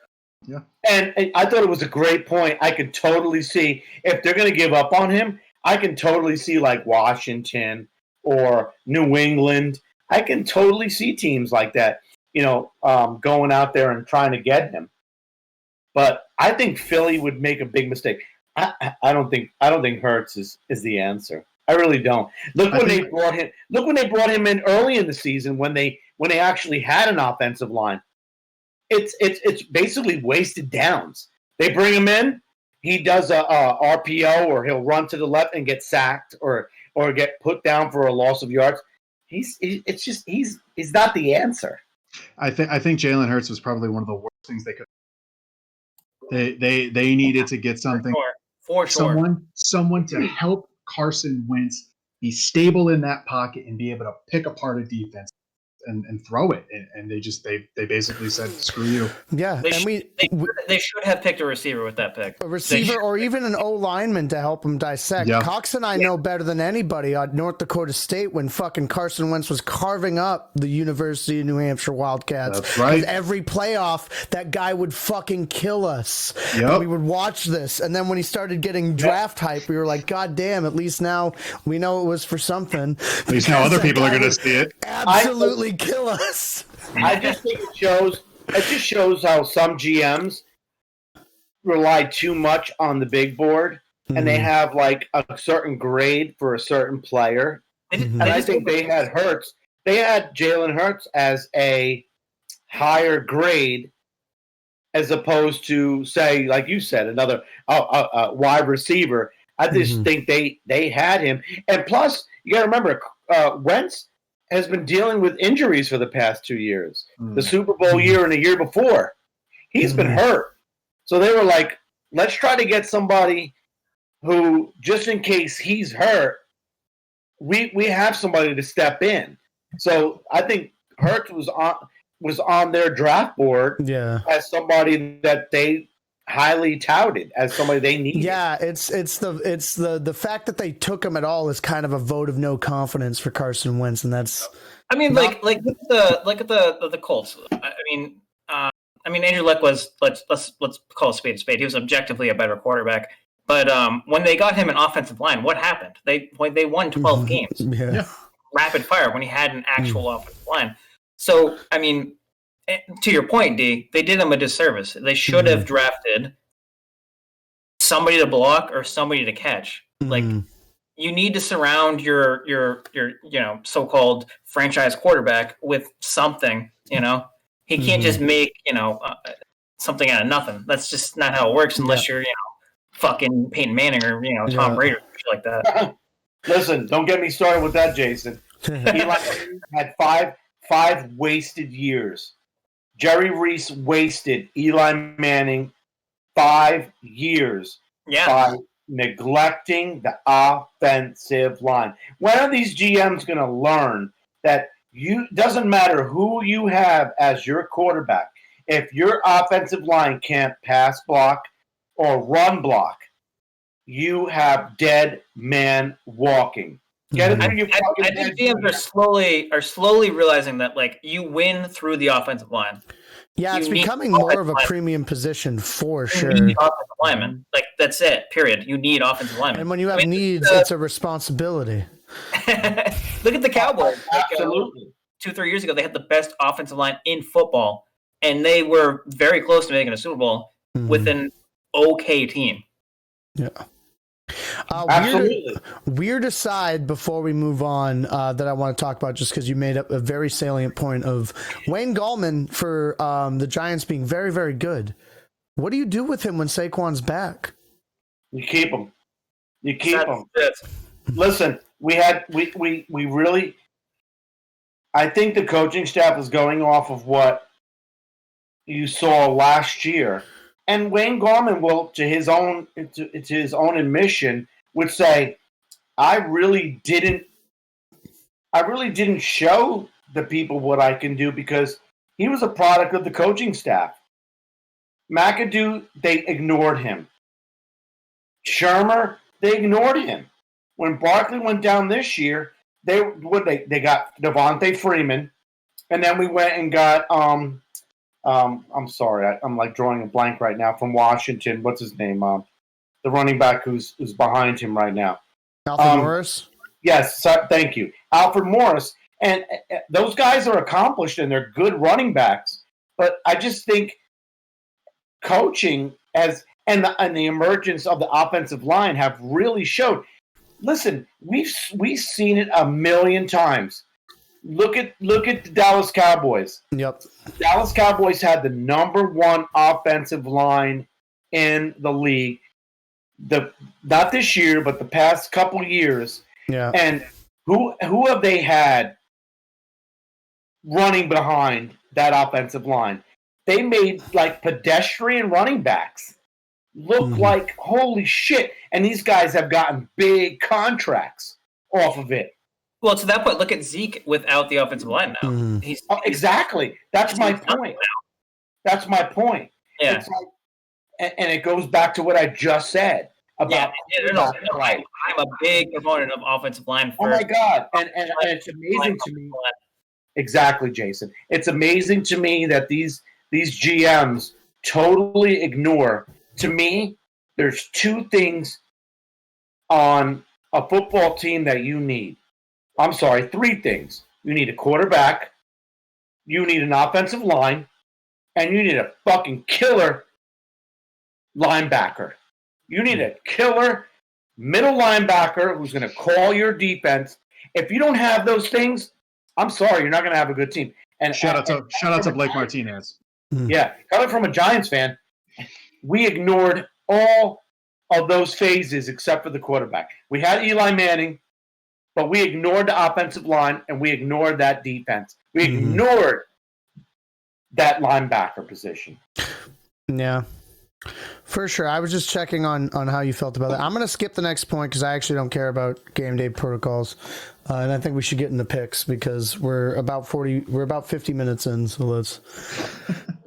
Yeah. And I thought it was a great point. I could totally see if they're going to give up on him, I can totally see like Washington or New England. I can totally see teams like that, going out there and trying to get him. But I think Philly would make a big mistake. I don't think Hurts is the answer. I really don't. Look when they brought him in early in the season when they actually had an offensive line. It's basically wasted downs. They bring him in, he does a RPO or he'll run to the left and get sacked or get put down for a loss of yards. He's not the answer. I think Jalen Hurts was probably one of the worst things they could. They needed to get something. For sure. Someone to help Carson Wentz be stable in that pocket and be able to pick apart a defense and throw it. And they basically said, screw you. Yeah. They should have picked a receiver with that pick. A receiver or even an O lineman to help him dissect. Yeah. Cox and I know better than anybody at North Dakota State when fucking Carson Wentz was carving up the University of New Hampshire Wildcats. That's right. Every playoff, that guy would fucking kill us. Yep. And we would watch this. And then when he started getting draft hype, we were like, God damn, at least now we know it was for something. At least now other people are going to see it. Absolutely kill us. I just think it just shows how some GMs rely too much on the big board and they have like a certain grade for a certain player. And I think they had Jalen Hurts as a higher grade as opposed to, say, like you said, another wide receiver. I just think they had him. And plus, you got to remember, Wentz has been dealing with injuries for the past 2 years. The Super Bowl year and the year before, he's been hurt. So they were like, let's try to get somebody who, just in case he's hurt, we have somebody to step in. So I think Hurts was on their draft board as somebody that they highly touted, as somebody they needed. Yeah, it's the fact that they took him at all is kind of a vote of no confidence for Carson Wentz, and that's. I mean, look at the Colts. I mean, Andrew Luck was let's call a spade a spade. He was objectively a better quarterback. But when they got him an offensive line, what happened? They won 12 games. Rapid fire when he had an actual offensive line. So, I mean, to your point, D, they did him a disservice. They should have drafted somebody to block or somebody to catch. Like, you need to surround your so-called franchise quarterback with something. He can't just make something out of nothing. That's just not how it works unless you're fucking Peyton Manning or Tom Brady or shit like that. Listen, don't get me started with that, Jason. Eli had five wasted years. Jerry Reese wasted Eli Manning 5 years by neglecting the offensive line. When are these GMs going to learn that doesn't matter who you have as your quarterback, if your offensive line can't pass block or run block, you have dead man walking. Get it? I think GMs are slowly realizing that you win through the offensive line. Yeah, it's becoming more of a premium position for sure. You need offensive linemen. That's it. Period. You need offensive linemen. And when you have needs, it's a responsibility. Look at the Cowboys. Absolutely. 2-3 years ago, they had the best offensive line in football, and they were very close to making a Super Bowl with an okay team. Yeah. Absolutely. Weird aside before we move on that I want to talk about, just because you made up a very salient point of Wayne Gallman for the Giants being very, very good. What do you do with him when Saquon's back? You keep him. You keep him. Listen, we really. I think the coaching staff is going off of what you saw last year. And Wayne Gallman will, to his own admission, would say, I really didn't show the people what I can do because he was a product of the coaching staff. McAdoo, they ignored him. Shermer, they ignored him. When Barkley went down this year, they got Devontae Freeman, and then we went and got I'm sorry, I'm drawing a blank right now from Washington. What's his name? The running back who's behind him right now. Alfred Morris? Yes, thank you. Alfred Morris. And those guys are accomplished and they're good running backs. But I just think coaching and the emergence of the offensive line have really showed. Listen, we've seen it a million times. Look at the Dallas Cowboys. Yep. Dallas Cowboys had the number one offensive line in the league. Not this year, but the past couple years. Yeah. And who have they had running behind that offensive line? They made pedestrian running backs look like holy shit. And these guys have gotten big contracts off of it. Well, to that point, look at Zeke without the offensive line now. Exactly. That's my point. That's my point. Yeah. It's and it goes back to what I just said about. I'm a big proponent of offensive line. Oh my God! And it's amazing to me. Exactly, Jason. It's amazing to me that these GMs totally ignore. To me, there's two things on a football team that you need. I'm sorry, 3 things. You need a quarterback, you need an offensive line, and you need a fucking killer linebacker. You need a killer middle linebacker who's going to call your defense. If you don't have those things, I'm sorry, you're not going to have a good team. And shout out to Blake Martinez. Yeah, coming from a Giants fan, we ignored all of those phases except for the quarterback. We had Eli Manning, but we ignored the offensive line and we ignored that defense. We ignored that linebacker position. Yeah, for sure. I was just checking on how you felt about that. I'm going to skip the next point because I actually don't care about game day protocols. And I think we should get into picks because we're about 50 minutes in. So let's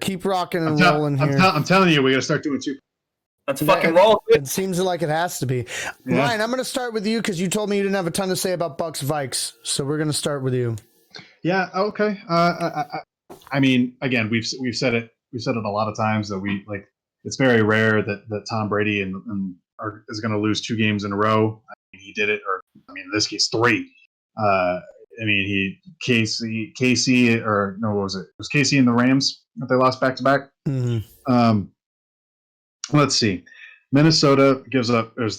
keep rocking and rolling here. I'm telling you, we got to start doing 2. Let's fucking roll. It seems like it has to be. Yeah. Ryan, I'm going to start with you because you told me you didn't have a ton to say about Bucks Vikes. So we're going to start with you. Yeah. Okay. I mean, again, we've said it. We've said it a lot of times that it's very rare that Tom Brady is going to lose 2 games in a row. I mean, he did it, or I mean, in this case, 3. I mean, Casey, or no, what was it? It was Casey and the Rams that they lost back to back. Let's see. Minnesota gives up the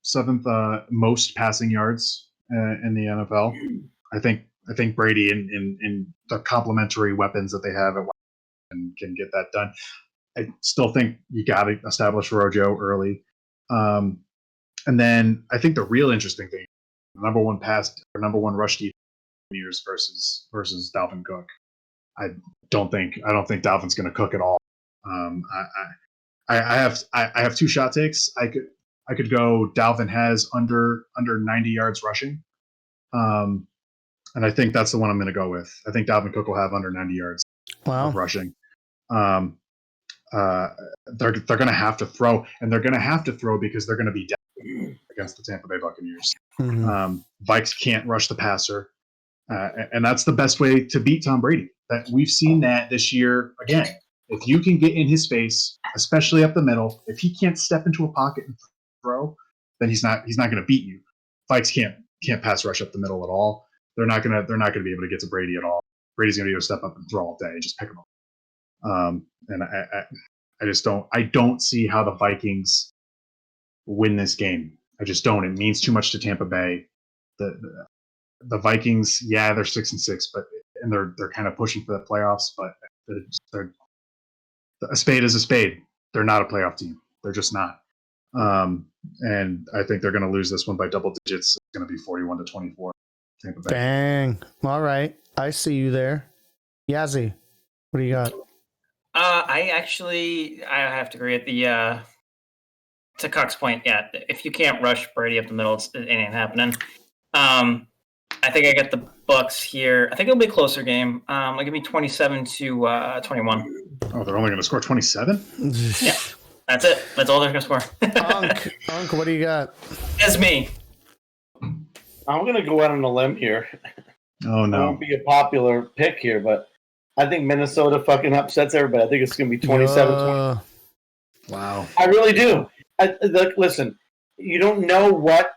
seventh most passing yards in the NFL. I think Brady in the complementary weapons that they have at and can get that done. I still think you got to establish Rojo early. And then I think the real interesting thing, number one rush defense years versus Dalvin Cook. I don't think Dalvin's going to cook at all. I have 2 shot takes. I could go Dalvin has under 90 yards rushing. And I think that's the one I'm going to go with. I think Dalvin Cook will have under 90 yards of rushing. They're going to have to throw, and they're going to have to throw because they're going to be down against the Tampa Bay Buccaneers. Vikes can't rush the passer, and that's the best way to beat Tom Brady. That we've seen that this year again. If you can get in his face, especially up the middle, if he can't step into a pocket and throw, then he's not going to beat you. Vikes can't pass rush up the middle at all. They're not going to be able to get to Brady at all. Brady's going to be able to step up and throw all day and just pick him up. And I don't see how the Vikings win this game. I just don't. It means too much to Tampa Bay. The Vikings, yeah, they're 6-6, and they're kind of pushing for the playoffs, but they're a spade is a spade. They're not a playoff team. They're just not. And I think they're going to lose this one by double digits. It's going to be 41-24. Tampa Bay. Dang. All right. I see you there. Yazzie, what do you got? I have to agree at the to Cox's point. Yeah, if you can't rush Brady up the middle, it ain't happening. I think I got the Bucks here. I think it'll be a closer game. Like it'll be 27-21. Oh, they're only going to score 27? Yeah, that's it. That's all they're going to score. Unc, what do you got? It's me. I'm going to go out on a limb here. Oh, no. It won't be a popular pick here, but I think Minnesota fucking upsets everybody. I think it's going to be 27-20. Wow. I really do. Listen, you don't know what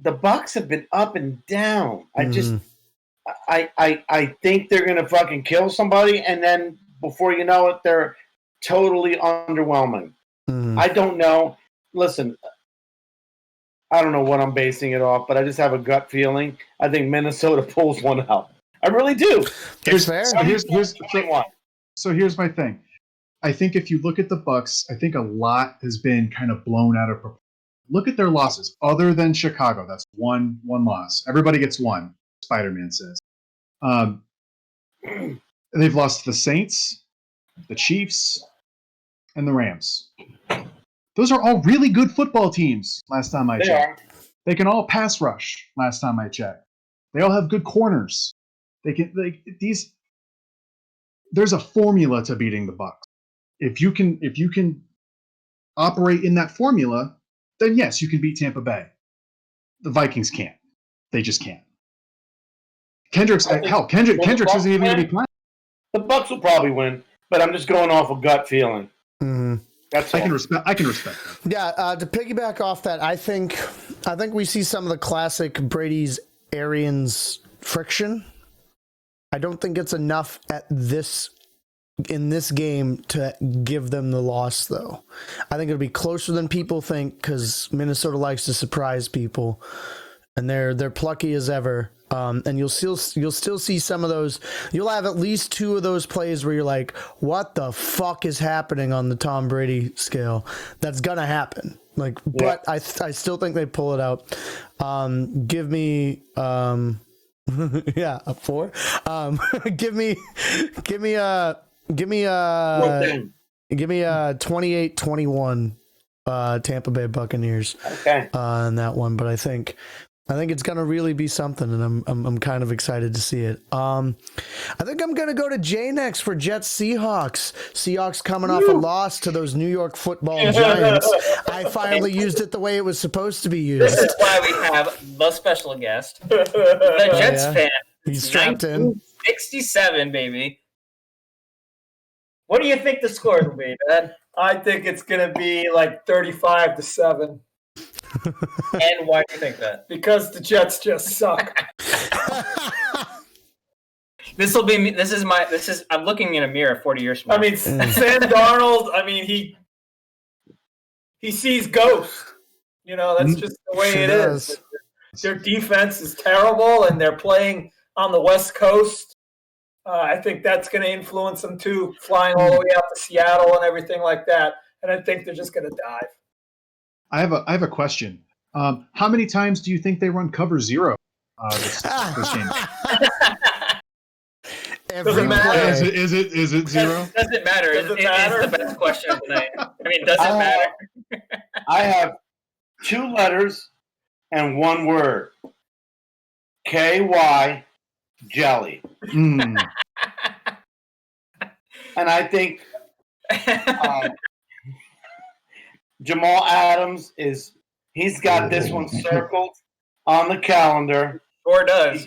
the Bucks have been up and down. I think they're going to fucking kill somebody, and then before you know it, they're totally underwhelming. I don't know. Listen, I don't know what I'm basing it off, but I just have a gut feeling. I think Minnesota pulls one out. I really do. It's fair. So here's my thing. I think if you look at the Bucks, I think a lot has been kind of blown out of proportion. Look at their losses. Other than Chicago, that's one loss. Everybody gets one. Spider-Man says. They've lost to the Saints, the Chiefs, and the Rams. Those are all really good football teams. Last time I checked, they can all pass rush. Last time I checked, they all have good corners. There's a formula to beating the Bucks. If you can operate in that formula, then yes, you can beat Tampa Bay. The Vikings can't. They just can't. Kendricks isn't even going to be playing. The Bucks will probably win, but I'm just going off a gut feeling. That's all. I can respect that. Yeah, to piggyback off that, I think we see some of the classic Brady's Arians friction. I don't think it's enough in this game to give them the loss, though. I think it'll be closer than people think because Minnesota likes to surprise people. and they're plucky as ever. And you'll still see some of those. You'll have at least 2 of those plays where you're like, "What the fuck is happening on the Tom Brady scale?" That's gonna happen. Like, Yeah. but I still think they pull it out. Give me yeah, a 4. Give me 28-21 Tampa Bay Buccaneers. Okay. In that one, but I think it's gonna really be something, and I'm kind of excited to see it. I think I'm gonna go to Jay next for Jets Seahawks. Seahawks coming off a loss to those New York Football Giants. I finally used it the way it was supposed to be used. This is why we have the special guest, the Jets yeah. fan. He's strapped in. 67, baby. What do you think the score will be, man? I think it's going to be like 35-7 And why do you think that? because the Jets just suck. I'm looking in a mirror 40 years from now. I mean, Sam Darnold, he sees ghosts. You know, that's just the way Sure it does. is. Their defense is terrible, and they're playing on the West Coast. I think that's going to influence them too, flying all the way out to Seattle and everything like that. And I think they're just going to dive. I have a question. How many times do you think they run cover 0 this game? Every Doesn't matter. play. Is it 0? Doesn't matter. Does it It matter? is the best question of the night. I mean, does it matter? I have 2 letters and 1 word. KY jelly. Mm. And I think Jamal Adams he's got this one circled on the calendar. Or does.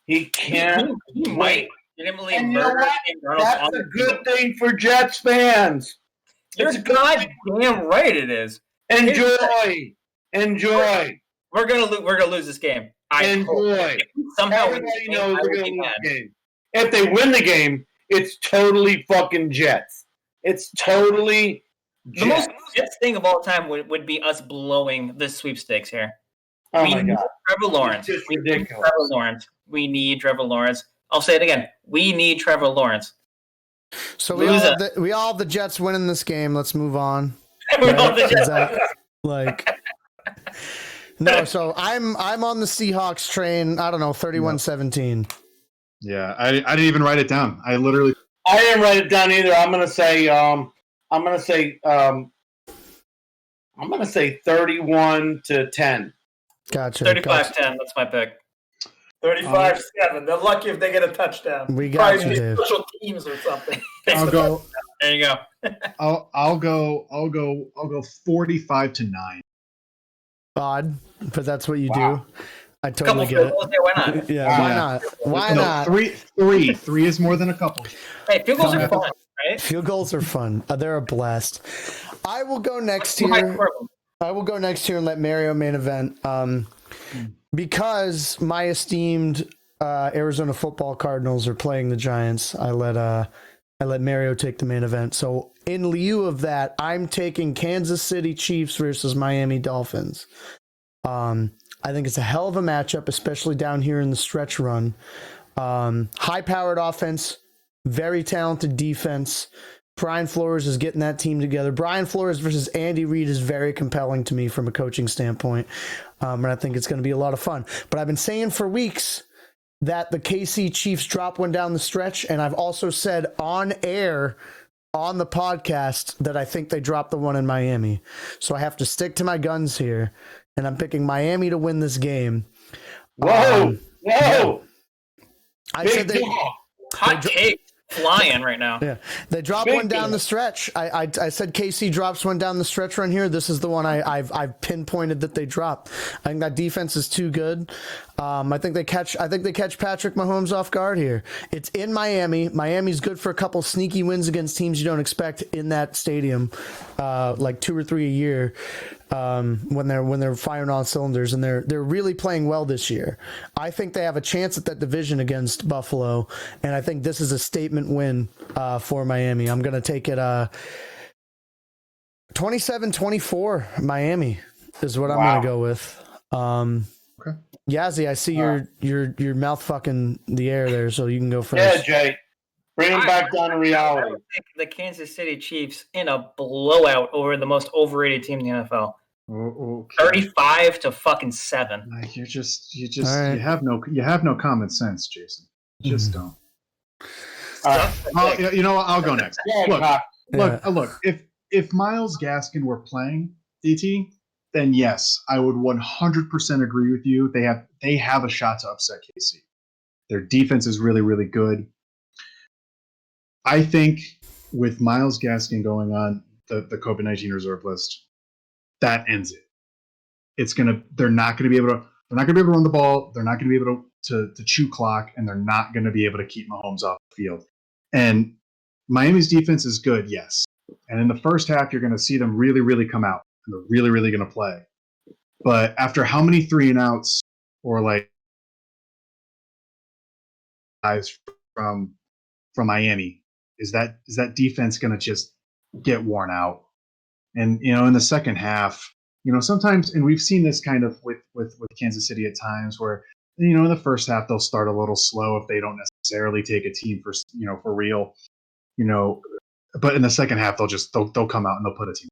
He can't wait. Legitimately And you know murder what? Sam Darnold That's on a the good field. thing for Jets fans. You're It's a good goddamn right it is. Enjoy. We're gonna lose this game. I hope. Enjoy. If we somehow win this Everybody game, knows I we're will going be to lose mad. the game. If they win the game, it's totally fucking Jets. It's totally The most Jets. Jets thing of all time would be us blowing the sweepstakes here. Oh we my need God. Trevor Lawrence. It's just We need ridiculous. Trevor Lawrence. We need Trevor Lawrence. I'll say it again. We need Trevor Lawrence. So we all have the Jets winning this game. Let's move on. We all the Is Jets. that, like, no, so I'm on the Seahawks train. I don't know, 31-17. Yeah, I didn't even write it down. I literally. I didn't write it down either. I'm gonna say 31-10. Gotcha. 35-10. Gotcha. That's my pick. 35-7. They're lucky if they get a touchdown. We got Probably you, Dave. special teams or something. I'll go. There you go. I'll go 45-9. Odd, but that's what you Wow. do. I Couple totally get field it. goals there. Why not? Yeah, Wow. why Yeah. not? Why No, not? Three is more than a couple. Hey, field goals are fun, right? Field goals are fun. They're a blast. I will go next here. I will go next here and let Mario main event. Because my esteemed Arizona football Cardinals are playing the Giants, I let Mario take the main event. So in lieu of that, I'm taking Kansas City Chiefs versus Miami Dolphins. I think it's a hell of a matchup, especially down here in the stretch run. High-powered offense, very talented defense. Brian Flores is getting that team together. Brian Flores versus Andy Reid is very compelling to me from a coaching standpoint, and I think it's going to be a lot of fun. But I've been saying for weeks that the KC Chiefs drop one down the stretch, and I've also said on air on the podcast that I think they dropped the one in Miami. So I have to stick to my guns here, and I'm picking Miami to win this game. Whoa! I Big said they. dog. Hot take flying right now. Yeah, they drop Big one down deal. the stretch. I said KC drops one down the stretch run here. This is the one I've pinpointed that they drop. I think that defense is too good. I think they catch Patrick Mahomes off guard here. It's in Miami. Miami's good for a couple sneaky wins against teams you don't expect in that stadium, like 2 or 3 a year. When they're firing on cylinders, and they're really playing well this year. I think they have a chance at that division against Buffalo, and I think this is a statement win for Miami. I'm going to take it 27-24 Miami is what I'm going to go with. Yazzie, I see your mouth fucking the air there, so you can go first. Yeah, Jay. Bring him back down to I reality. would think the Kansas City Chiefs in a blowout over the most overrated team in the NFL. Okay. 35-7. Like, you right. you have no common sense, Jason. You just don't. All right. You know what? I'll go next. Yeah, Look. If Miles Gaskin were playing DT, then yes, I would 100% agree with you. They have a shot to upset KC. Their defense is really, really good. I think with Miles Gaskin going on the COVID-19 reserve list, that ends it. They're not gonna be able to run the ball. They're not gonna be able to chew clock, and they're not gonna be able to keep Mahomes off the field. And Miami's defense is good, yes. And in the first half, you're gonna see them really, really come out, and they're really, really gonna play. But after how many 3-and-outs or like guys from Miami, is that defense gonna just get worn out? And in the second half, sometimes, and we've seen this kind of with Kansas City at times, where in the first half they'll start a little slow if they don't necessarily take a team for real, but in the second half they'll come out and they'll put a team,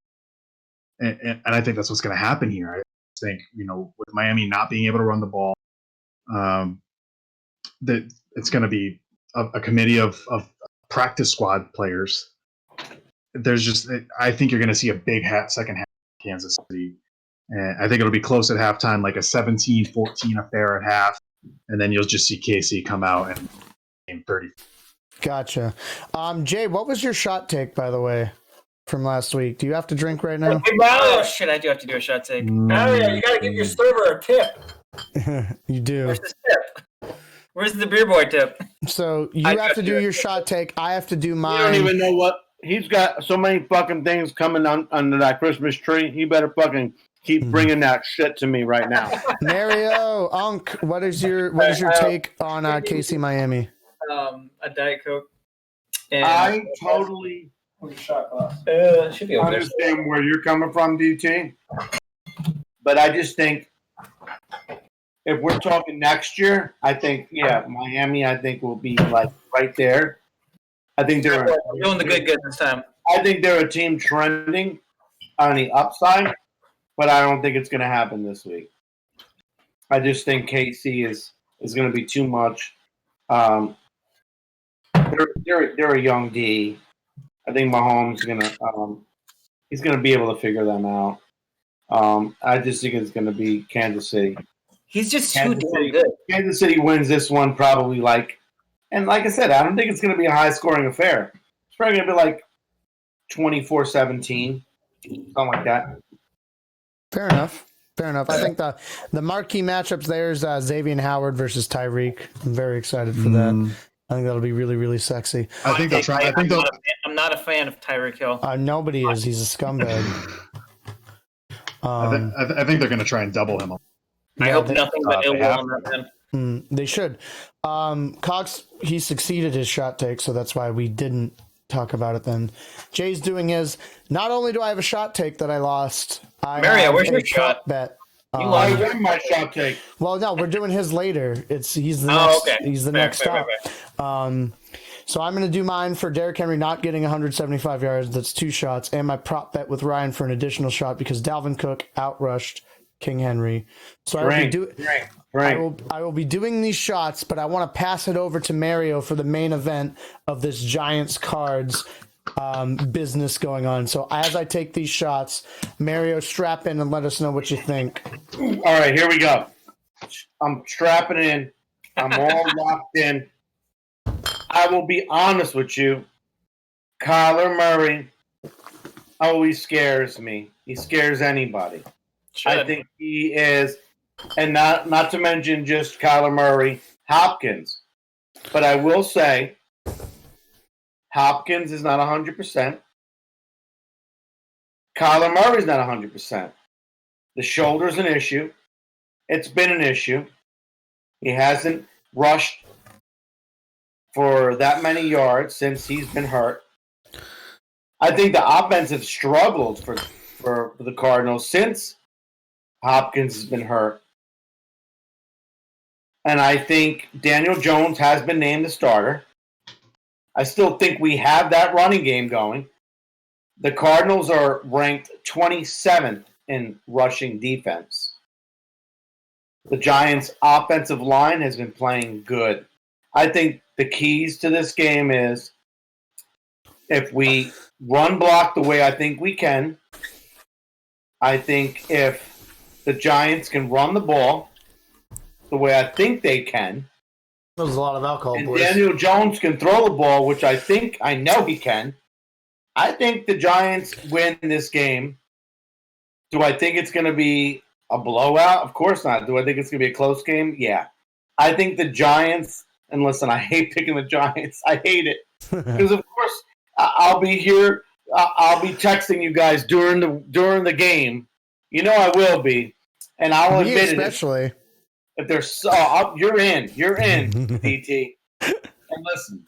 and I think that's what's going to happen here. I think with Miami not being able to run the ball, that it's going to be a committee of practice squad players. I think you're going to see a big second half of Kansas City. And I think it'll be close at halftime, like a 17-14 affair at half. And then you'll just see KC come out and game 30. Gotcha. Jay, what was your shot take, by the way, from last week? Do you have to drink right now? Hey, Mario, Oh, shit, I do have to do a shot take. Mario, you got to give your server a tip. You do. Where's the tip? Where's the beer boy tip? So you have to do your shot take. I have to do You mine. don't even know what he's got. So many fucking things coming under that Christmas tree. He better fucking keep bringing that shit to me right now. Mario, Unk, what is your take on KC Miami? A Diet Coke. And I totally Shot glass. it should be over there. understand where you're coming from, DT. But I just think if we're talking next year, I think Miami. I think will be like right there. I think they're I'm doing the good this time. I think they're a team trending on the upside, but I don't think it's going to happen this week. I just think KC is going to be too much. They're a young D. I think Mahomes is going to he's going to be able to figure them out. I just think it's going to be Kansas City. He's just too damn good. Kansas City wins this one probably and like I said, I don't think it's going to be a high scoring affair. It's probably going to be like 24-17, something like that. Fair enough. I think the marquee matchups there is Xavier Howard versus Tyreek. I'm very excited for that. I think that'll be really, really sexy. I think they'll try. I'm not a fan of Tyreek Hill. Nobody is. He's a scumbag. I think they're going to try and double him. I hope nothing but ill will on that man. They should. Cox, he succeeded his shot take, so that's why we didn't talk about it then. Jay's doing his. Not only do I have a shot take that I lost, Mario, where's your shot bet? I win my shot take. Well, no, we're doing his later. He's the next stop. So I'm going to do mine for Derrick Henry not getting 175 yards. That's 2 shots, and my prop bet with Ryan for an additional shot because Dalvin Cook outrushed King Henry. So I will be doing these shots, but I want to pass it over to Mario for the main event of this Giants Cards business going on. So as I take these shots, Mario, strap in and let us know what you think. All right, here we go. I'm strapping in. I'm all locked in. I will be honest with you. Kyler Murray always scares me. He scares anybody. I think he is, and not to mention just Kyler Murray, Hopkins. But I will say, Hopkins is not 100%. Kyler Murray's not 100%. The shoulder's an issue. It's been an issue. He hasn't rushed for that many yards since he's been hurt. I think the offense has struggled for the Cardinals since Hopkins has been hurt. and I think Daniel Jones has been named the starter. I still think we have that running game going. The Cardinals are ranked 27th in rushing defense. The Giants' offensive line has been playing good. I think the keys to this game is if we run block the way I think we can. I think if the Giants can run the ball the way I think they can, There's a lot of alcohol, and boys. Daniel Jones can throw the ball, which I know he can, I think the Giants win this game. Do I think it's going to be a blowout? Of course not. Do I think it's going to be a close game? Yeah. I think the Giants, and listen, I hate picking the Giants. I hate it. Because, of course, I'll be here. I'll be texting you guys during the game. You know I will be. And I'll Me admit especially. it. If there's you're in, DT. And listen,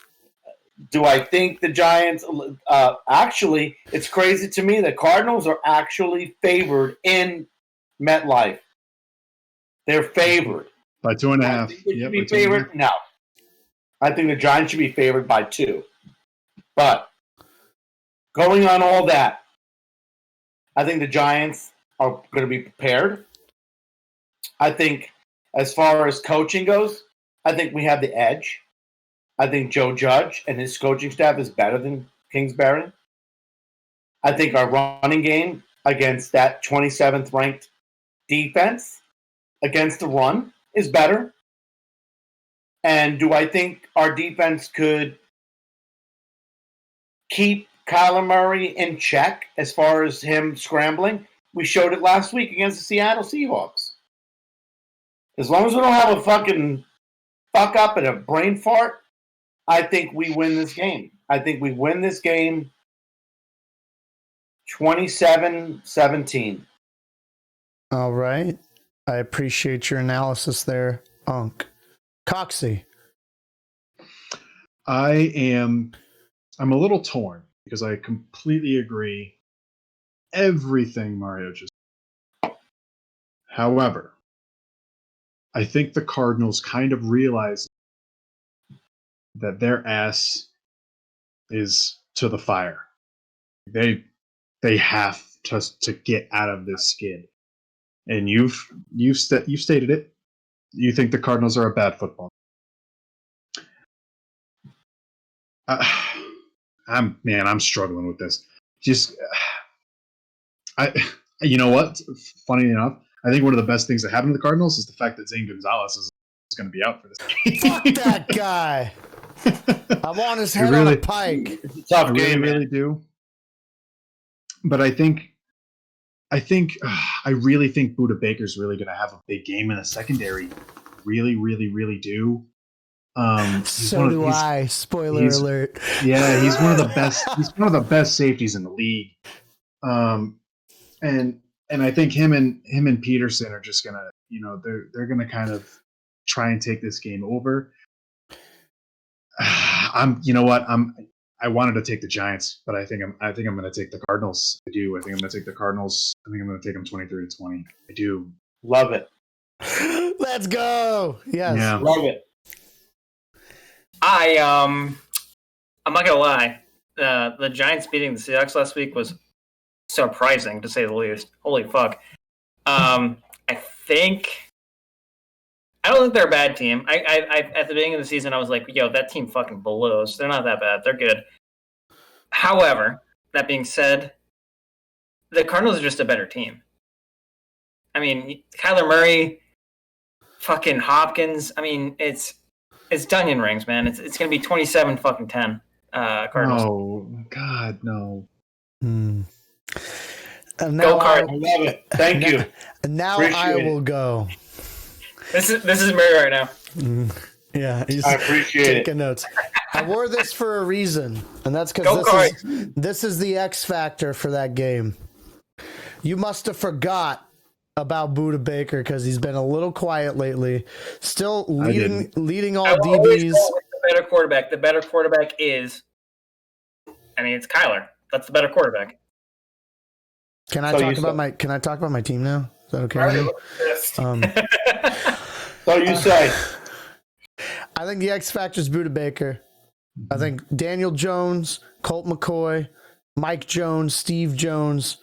do I think the Giants actually, it's crazy to me the Cardinals are actually favored in MetLife. They're favored. By 2.5. I think they should be by 2.5. favored. No. I think the Giants should be favored by 2. But going on all that, I think the Giants are going to be prepared. I think as far as coaching goes, I think we have the edge. I think Joe Judge and his coaching staff is better than Kingsbury. I think our running game against that 27th ranked defense against the run is better. And do I think our defense could keep Kyler Murray in check as far as him scrambling? We showed it last week against the Seattle Seahawks. As long as we don't have a fucking fuck up and a brain fart, I think we win this game. I think we win this game 27-17. All right. I appreciate your analysis there, Unc. Coxie. I'm a little torn because I completely agree everything Mario just said. However, I think the Cardinals kind of realize that their ass is to the fire. They have to get out of this skid. And you've stated it. You think the Cardinals are a bad football. I'm struggling with this. You know what? Funny enough, I think one of the best things that happened to the Cardinals is the fact that Zane Gonzalez is going to be out for this game. Fuck that guy. I want his head on a pike. It's a tough I game, really do. But I really think Budda Baker's really going to have a big game in the secondary. Really, really, really do. So do I. Spoiler alert. Yeah, he's one of the best. He's one of the best safeties in the league. And I think him and Peterson are just gonna, they're gonna kind of try and take this game over. I wanted to take the Giants, but I think I'm going to take the Cardinals. I do. I think I'm going to take the Cardinals. I think I'm going to take them 23-20. I do. Love it. Let's go. Yes. Yeah. Love it. I'm not gonna lie. The Giants beating the Seahawks last week was surprising, to say the least. Holy fuck. I don't think they're a bad team. I at the beginning of the season, I was like, yo, that team fucking blows. They're not that bad. They're good. However, that being said, the Cardinals are just a better team. I mean, Kyler Murray, fucking Hopkins. I mean, it's Dunyan rings, man. It's going to be 27-10 Cardinals. Oh, God, no. And Go Card. I love it. Thank you. Now Appreciate I will go. This is Murray right now. Yeah, he's I appreciate taking notes. I wore this for a reason, and that's Go because this is the X factor for that game. You must have forgot about Budda Baker because he's been a little quiet lately. Still leading all DBs. The better quarterback. The better quarterback is, it's Kyler. That's the better quarterback. Can I talk about my team now? Is that okay? So you say. I think the X factor is Buda Baker. I think Daniel Jones, Colt McCoy, Mike Jones, Steve Jones,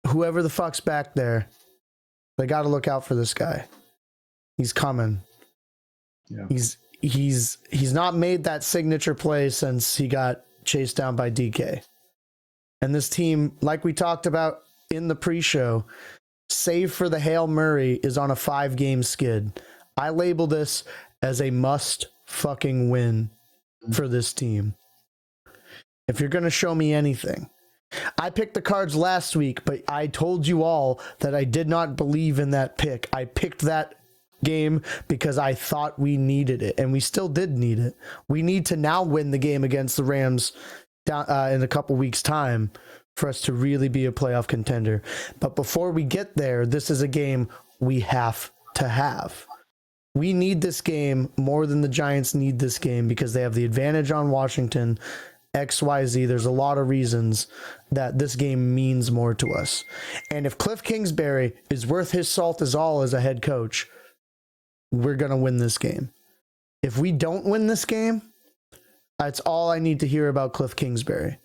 whoever the fuck's back there, they got to look out for this guy. He's coming. Yeah. He's not made that signature play since he got chased down by DK. And this team, like we talked about in the pre-show, save for the Hail Murray, is on a 5-game skid. I label this as a must fucking win for this team. If you're going to show me anything. I picked the Cards last week, but I told you all that I did not believe in that pick. I picked that game because I thought we needed it, and we still did need it. We need to now win the game against the Rams in a couple weeks' time for us to really be a playoff contender. But before we get there, this is a game we have to have. We need this game more than the Giants need this game because they have the advantage on Washington. XYZ, there's a lot of reasons that this game means more to us. And if Cliff Kingsbury is worth his salt as all as a head coach, we're going to win this game. If we don't win this game, that's all I need to hear about Cliff Kingsbury.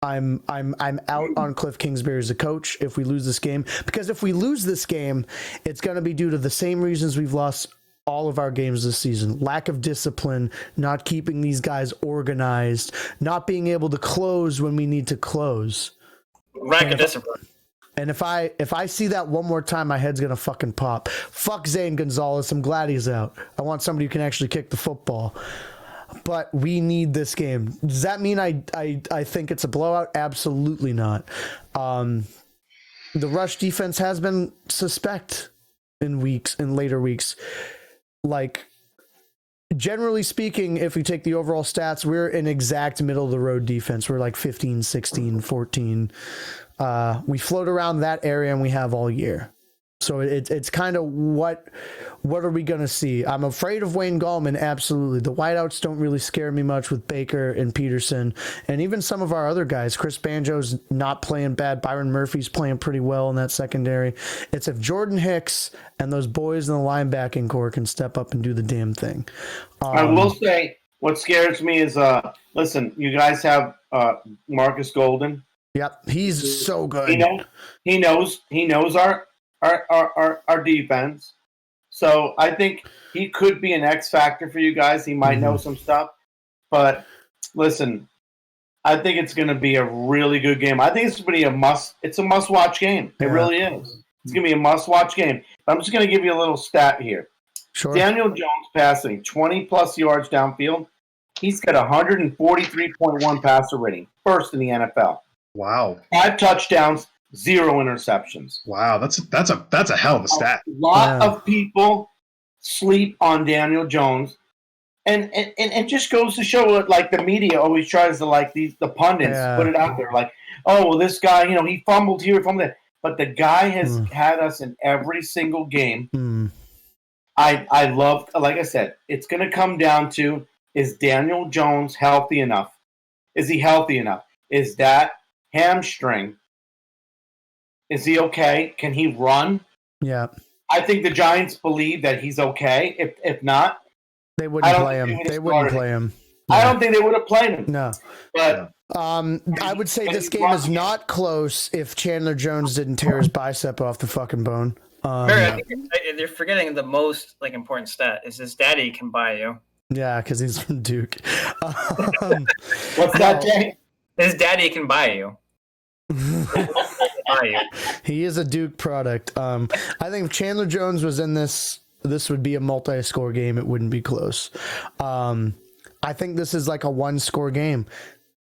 I'm out on Cliff Kingsbury as a coach if we lose this game, because if we lose this game, it's going to be due to the same reasons we've lost all of our games this season. Lack of discipline, not keeping these guys organized, not being able to close when we need to close. Lack of discipline. And if I see that one more time, my head's going to fucking pop. Fuck Zane Gonzalez. I'm glad he's out. I want somebody who can actually kick the football. But we need this game. Does that mean I think it's a blowout? Absolutely not. The rush defense has been suspect in later weeks. Like, generally speaking, if we take the overall stats, we're an exact middle of the road defense. We're like 15, 16, 14. We float around that area, and we have all year. So it's kind of what are we going to see? I'm afraid of Wayne Gallman, absolutely. The wideouts don't really scare me much with Baker and Peterson, and even some of our other guys. Chris Banjo's not playing bad. Byron Murphy's playing pretty well in that secondary. It's if Jordan Hicks and those boys in the linebacking core can step up and do the damn thing. I will say what scares me is, listen, you guys have Marcus Golden. Yep, he's so good. He knows our defense. So I think he could be an X factor for you guys. He might know some stuff. But listen, I think it's going to be a really good game. I think it's going to be it's a must-watch game. It really is. It's going to be a must-watch game. But I'm just going to give you a little stat here. Sure. Daniel Jones passing 20-plus yards downfield. He's got 143.1 passer rating. First in the NFL. Wow. 5 touchdowns, 0 interceptions. Wow, that's a hell of a stat. A lot of people sleep on Daniel Jones, and it just goes to show what, like, the media always tries to, like, the pundits put it out there, like, oh, well, this guy, he fumbled here, fumbled there, but the guy has had us in every single game. I love, like I said, it's going to come down to, is Daniel Jones healthy enough? Is he healthy enough? Is that hamstring? Is he okay? Can he run? Yeah. I think the Giants believe that he's okay. If not, they wouldn't play him. They wouldn't play him. Yeah. I don't think they would have played him. No. But I would say this game is not close if Chandler Jones didn't tear his bicep off the fucking bone. I think they're forgetting the most important stat is his daddy can buy you. Yeah, because he's from Duke. What's that, Jay? His daddy can buy you. He is a Duke product. I think if Chandler Jones was in this would be a multi-score game. It wouldn't be close. I think this is like a 1-score game.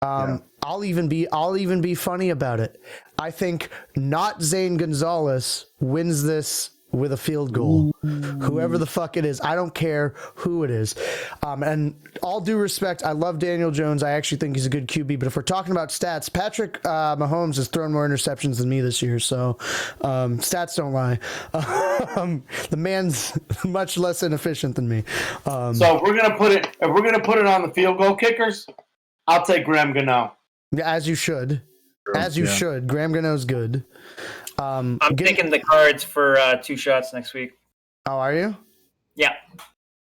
I'll even be funny about it. I think not Zane Gonzalez wins this with a field goal. Whoever the fuck it is, I don't care who it is. And all due respect, I love Daniel Jones. I actually think he's a good QB. But if we're talking about stats, Patrick Mahomes has thrown more interceptions than me this year. So stats don't lie. The man's much less inefficient than me. So if we're gonna put it on the field goal kickers, I'll take Graham Gano. As you should. As you should. Graham Gano's good. I'm taking the Cards for 2 shots next week. Oh, are you? Yeah.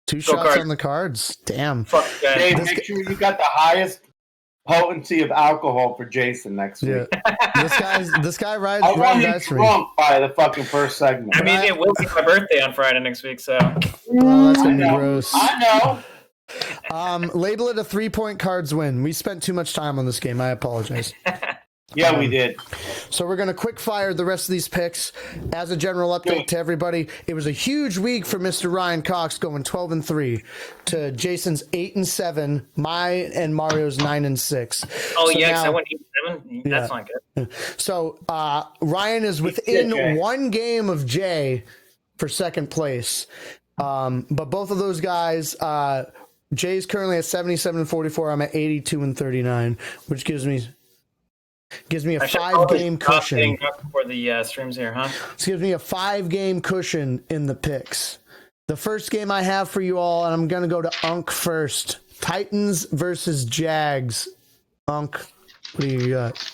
2 Go shots Cards. on the Cards. Damn. Fuck that. Dave, make sure you got the highest potency of alcohol for Jason next week. Yeah. This guy rides I want him dice for me. drunk by the fucking first segment. I mean, it will be my birthday on Friday next week, so. Well, that's I gonna be know. gross. I know. Label it a 3-point Cards win. We spent too much time on this game. I apologize. Yeah, we did. So we're going to quick fire the rest of these picks. As a general update to everybody, it was a huge week for Mr. Ryan Cox, going 12-3 to Jason's 8-7, my and Mario's 9-6. Oh, So yeah, 'cause now- I went 8-7. That's not good. So Ryan is within 1 game of Jay for second place. But both of those guys, Jay's currently at 77-44. I'm at 82-39, which gives me a 5-game cushion. For the streams here, huh? This gives me a 5-game cushion in the picks. The first game I have for you all, and I'm going to go to Unk first. Titans versus Jags. Unk, what do you got?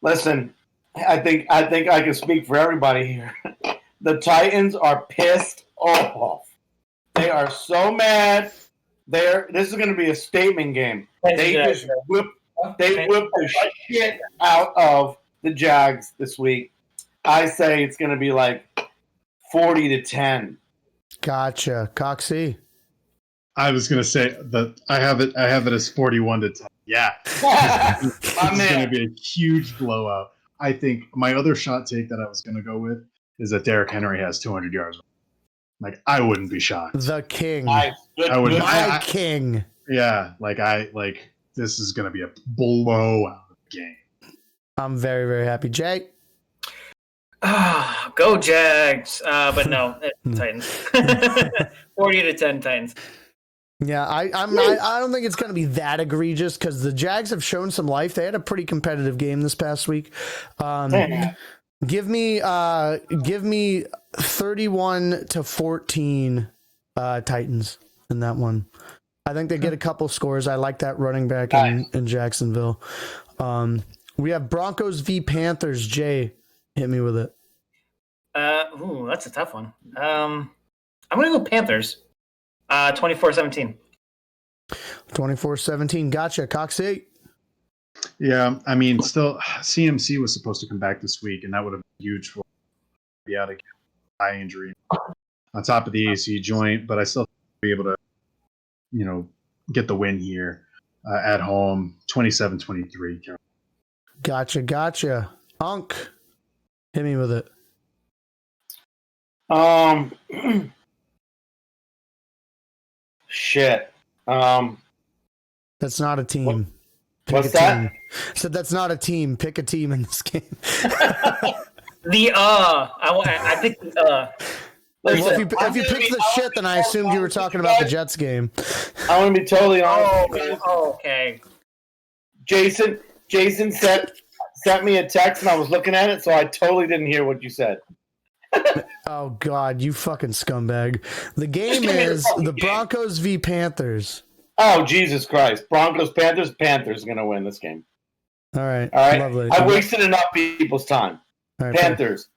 Listen, I think I can speak for everybody here. The Titans are pissed off. They are so mad. This is going to be a statement game. They just whipped the shit out of the Jags this week. I say it's going to be like 40-10. Gotcha. Coxie. I was gonna say that I have it as 41-10. Yeah. It's gonna be a huge blowout. I think my other shot take that I was gonna go with is that Derrick Henry has 200 yards. Like, I wouldn't be shocked. The king. Nice. I would. My king. Yeah, this is gonna be a blowout game. I'm very, very happy. Jay. Go Jags. But no, Titans. 40-10 Titans. Yeah, I don't think it's going to be that egregious because the Jags have shown some life. They had a pretty competitive game this past week. Give me 31-14 Titans in that one. I think they get a couple scores. I like that running back in Jacksonville. We have Broncos v Panthers. Jay, hit me with it. That's a tough one. I'm gonna go Panthers. 24-17. 24-17. Gotcha. Coxie. Yeah, I mean, still, CMC was supposed to come back this week, and that would have been huge for be out again, eye injury on top of the AC joint. But I still be able to, get the win here at home, 27-23. Gotcha. Unk, hit me with it. Shit. That's not a team. What's Pick a that? team. So that's not a team. Pick a team in this game. I think Well, if you picked the shit, then I assumed you were talking about the Jets game. I want to be totally honest. Okay. Jason sent me a text and I was looking at it, so I totally didn't hear what you said. Oh God, you fucking scumbag! The game is the Broncos v Panthers. Oh Jesus Christ! Panthers are gonna win this game. All right, lovely. I wasted enough people's time. Right, Panthers.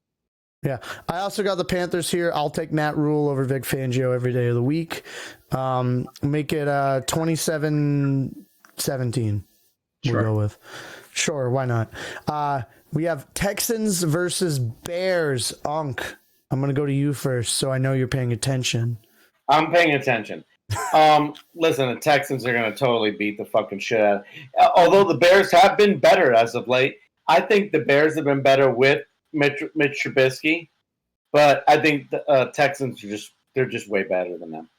Yeah, I also got the Panthers here. I'll take Matt Rule over Vic Fangio every day of the week. Make it 27-17. We'll go with. Sure, why not? We have Texans versus Bears. Unk, I'm going to go to you first, so I know you're paying attention. I'm paying attention. Listen, the Texans are going to totally beat the fucking shit out. Although the Bears have been better as of late, I think the Bears have been better with Mitch Trubisky, but I think the Texans are just way better than them.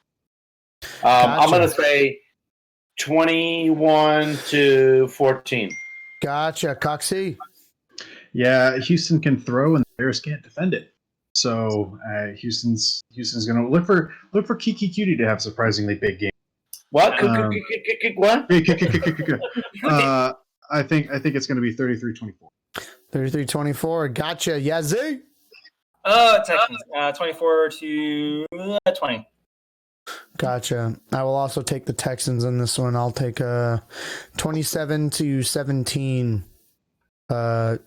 Gotcha. I'm going to say 21-14. Gotcha, Coxie. Yeah, Houston can throw and the Bears can't defend it. So Houston's going to look for Kiki Cutie to have surprisingly big game. What? What? I think it's going to be 33-24. 33-24. Gotcha. Yazzie. Texans. 24-20. Gotcha. I will also take the Texans in this one. I'll take 27-17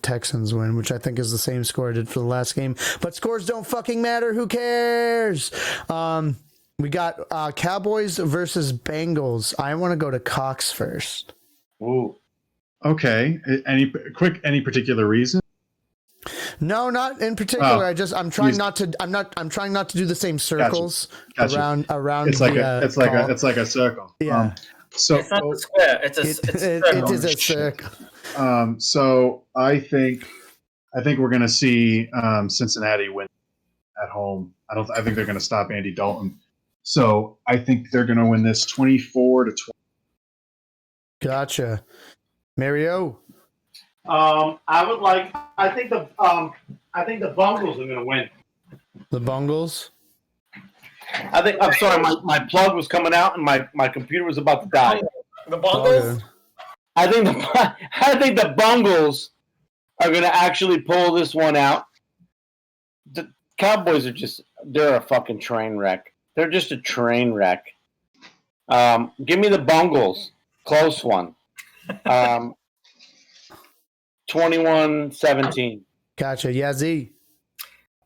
Texans win, which I think is the same score I did for the last game. But scores don't fucking matter. Who cares? We got Cowboys versus Bengals. I want to go to Cox first. Ooh. Okay. Any particular reason? No, not in particular. Oh, I'm trying not to. I'm trying not to do the same circles Gotcha. around. It's like call. it's like a circle. Yeah. So It's not a square. It's a it is a circle. So I think we're going to see Cincinnati win at home. I think they're going to stop Andy Dalton. So I think they're going to win this 24-20. Gotcha. Mario. I think the Bungles are going to win. The Bungles. I'm sorry, my plug was coming out and my computer was about to die. The Bungles? I think the Bungles are going to actually pull this one out. The Cowboys they're a fucking train wreck. They're just a train wreck. Give me the Bungles. Close one. 21-17. Gotcha. Yeah, Z.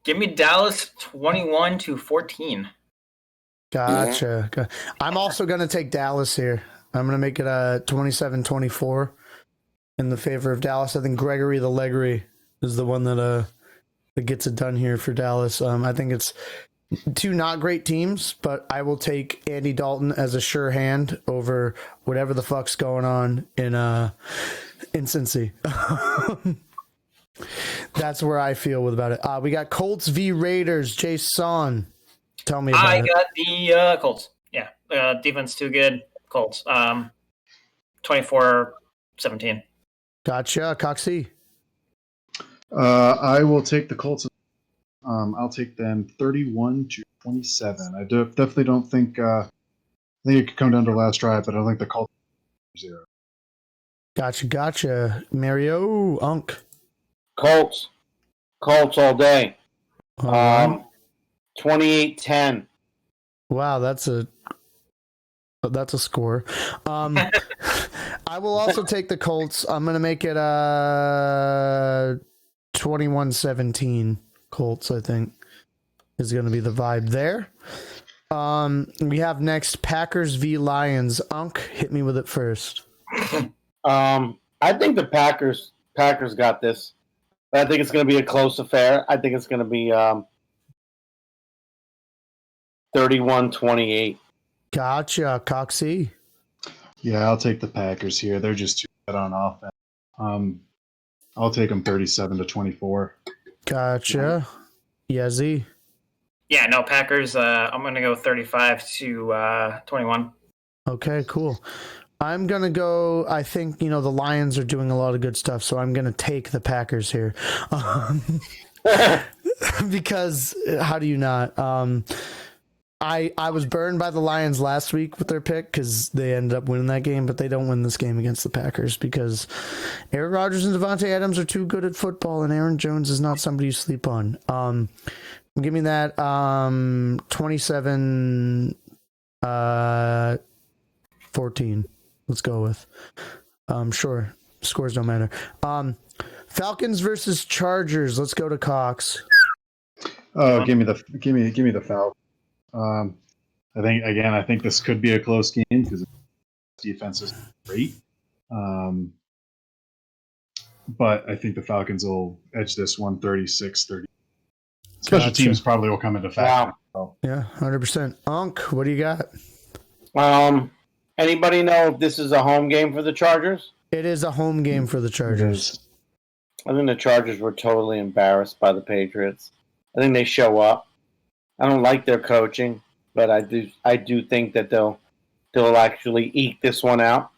Give me Dallas 21-14. Gotcha. I'm also going to take Dallas here. I'm going to make it a 27-24 in the favor of Dallas. I think Gregory the Leggery is the one that gets it done here for Dallas. I think it's two not great teams, but I will take Andy Dalton as a sure hand over whatever the fuck's going on in Cincy. That's where I feel about it. We got Colts v Raiders. Jason, tell me about it. I got the Colts. Yeah, defense too good. Colts. 24-17. Gotcha. Coxie. I will take the Colts. I'll take them 31-27. I definitely don't think. I think it could come down to last drive, but I don't think the Colts 0. Gotcha. Mario Unk. Colts all day. All right. 28-10. Wow, that's a score. I will also take the Colts. I'm going to make it 21-17. Colts, I think, is going to be the vibe there. We have next Packers v Lions. Unk, hit me with it first. I think the Packers got this. But I think it's going to be a close affair. I think it's going to be 31-28. Gotcha. Coxie. Yeah, I'll take the Packers here. They're just too good on offense. I'll take them 37-24. Gotcha. Yezi. Yeah, no, Packers. I'm going to go 35-21. Okay, cool. I'm going to go, I think, the Lions are doing a lot of good stuff, so I'm going to take the Packers here. Because, how do you not? I was burned by the Lions last week with their pick because they ended up winning that game, but they don't win this game against the Packers because Aaron Rodgers and Devontae Adams are too good at football, and Aaron Jones is not somebody you sleep on. Give me that 27 14. Let's go with. Sure. Scores don't matter. Falcons versus Chargers. Let's go to Cox. Oh, give me the Falcons. I think this could be a close game because the defense is great. But I think the Falcons will edge this one 36-30. Special teams probably will come into factor. Wow. Yeah, 100%. Unk, what do you got? Anybody know if this is a home game for the Chargers? It is a home game for the Chargers. I think the Chargers were totally embarrassed by the Patriots. I think they show up. I don't like their coaching, but I do think that they'll actually eke this one out.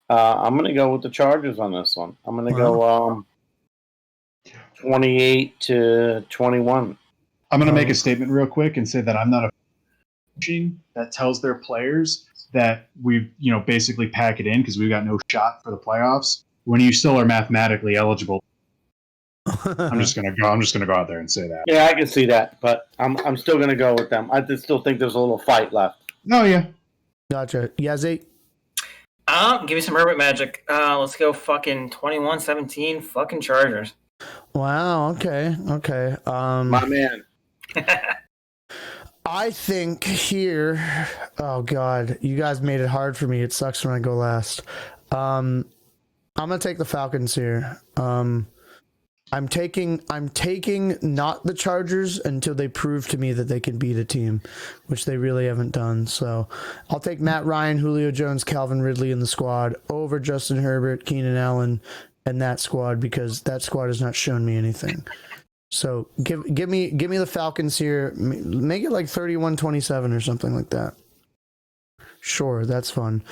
I'm going to go with the Chargers on this one. I'm going to go 28-21. I'm going to make a statement real quick and say that I'm not a coaching that tells their players that we basically pack it in because we've got no shot for the playoffs when you still are mathematically eligible. I'm just gonna go out there and say that. Yeah, I can see that, but I'm still gonna go with them. I just still think there's a little fight left. No, yeah. Gotcha. Yazzie? Give me some Herbert magic. Let's go fucking 21-17 fucking Chargers. Wow, okay. My man. I think here, oh God, you guys made it hard for me. It sucks when I go last. I'm gonna take the Falcons here. I'm taking not the Chargers until they prove to me that they can beat a team, which they really haven't done. So I'll take Matt Ryan, Julio Jones, Calvin Ridley in the squad over Justin Herbert, Keenan Allen, and that squad, because that squad has not shown me anything. So give me the Falcons here. Make it like 31-27 or something like that. Sure, that's fun.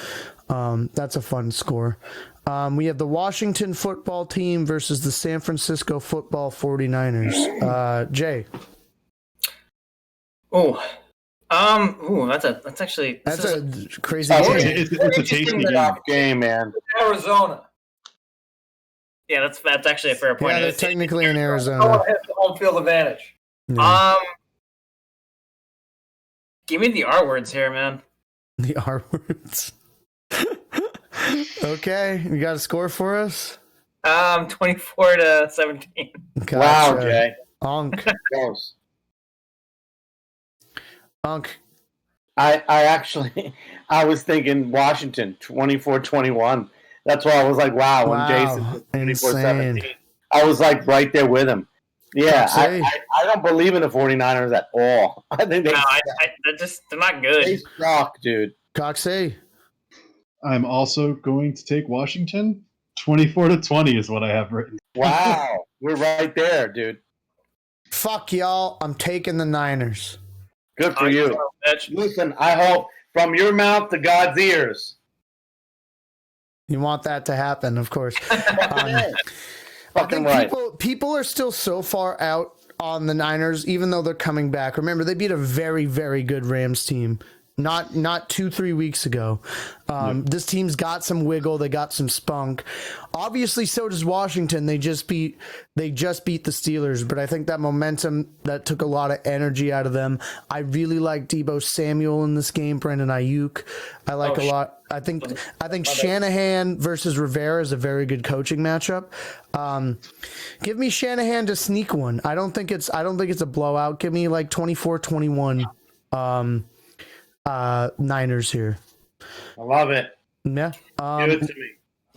That's a fun score. We have the Washington football team versus the San Francisco football 49ers. Jay. That's actually A crazy It's game. It's a tasty game. Tough game, man. Arizona. yeah, that's actually a fair point. Yeah, they're It's- technically in I Arizona. want to have the home field advantage. Yeah. Give me the R words here, man. The R words. Okay, you got a score for us? 24-17. Gotcha. Wow, Jay. Onk. I was thinking Washington 24-21. That's why I was like, wow, when Jason said 24-17. I was like right there with him. Yeah, I don't believe in the 49ers at all. I think they're not good. They suck, dude. Coxey. I'm also going to take Washington. 24-20 is what I have written. Wow, we're right there, dude. Fuck y'all. I'm taking the Niners. Good for you. Listen, I hope from your mouth to God's ears. You want that to happen, of course. Fucking right. People are still so far out on the Niners, even though they're coming back. Remember, they beat a very, very good Rams team not 2-3 weeks ago. This team's got some wiggle. They got some spunk. Obviously, so does Washington. They just beat the Steelers, but I think that momentum, that took a lot of energy out of them. I really like Deebo Samuel in this game. Brandon Ayuk, I like a lot. I think Shanahan versus Rivera is a very good coaching matchup. Give me Shanahan to sneak one. I don't think it's a blowout. Give me like 24-21. Niners here. I love it. Yeah. Give it to me.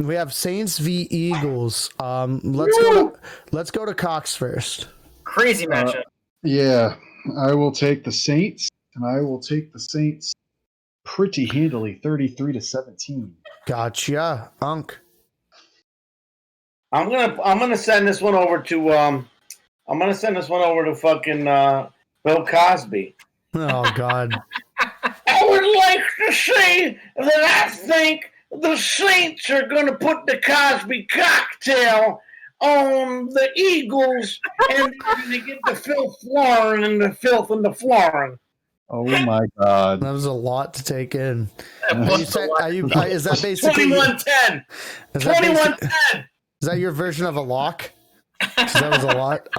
We have Saints v Eagles. Let's go to Cox first. Crazy matchup. Yeah, I will take the Saints, and I will take the Saints pretty handily, 33-17. Gotcha, Unk. I'm gonna send this one over to fucking Bill Cosby. Oh God. I would like to say that I think the Saints are going to put the Cosby cocktail on the Eagles, and they're going to get the filth flooring and the filth and the flooring. Oh my God. That was a lot to take in. What's the line? Is that basically 21-10. 21-10. Is that your version of a lock? 'Cause that was a lot.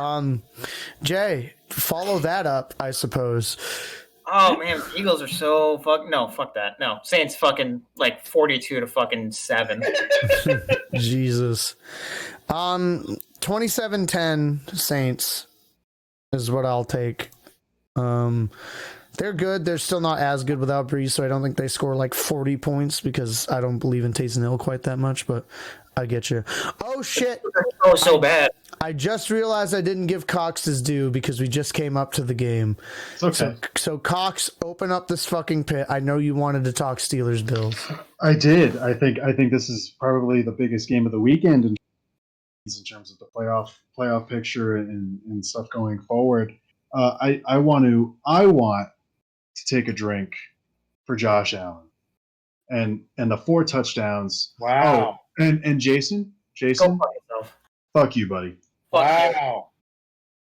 Jay, follow that up, I suppose. Oh man, the Eagles are so fuck that. No, Saints fucking like 42-7. Jesus. 27-10 Saints is what I'll take. They're good. They're still not as good without Breeze, so I don't think they score like 40 points because I don't believe in Taysom Hill quite that much, but I get you. Oh shit. Oh, so bad. I just realized I didn't give Cox his due because we just came up to the game. It's okay. So Cox, open up this fucking pit. I know you wanted to talk Steelers Bills. I did. I think this is probably the biggest game of the weekend in terms of the playoff picture and stuff going forward. I want to take a drink for Josh Allen and the 4 touchdowns. Wow. Oh, and Jason, Go fuck yourself. fuck you, buddy. Wow.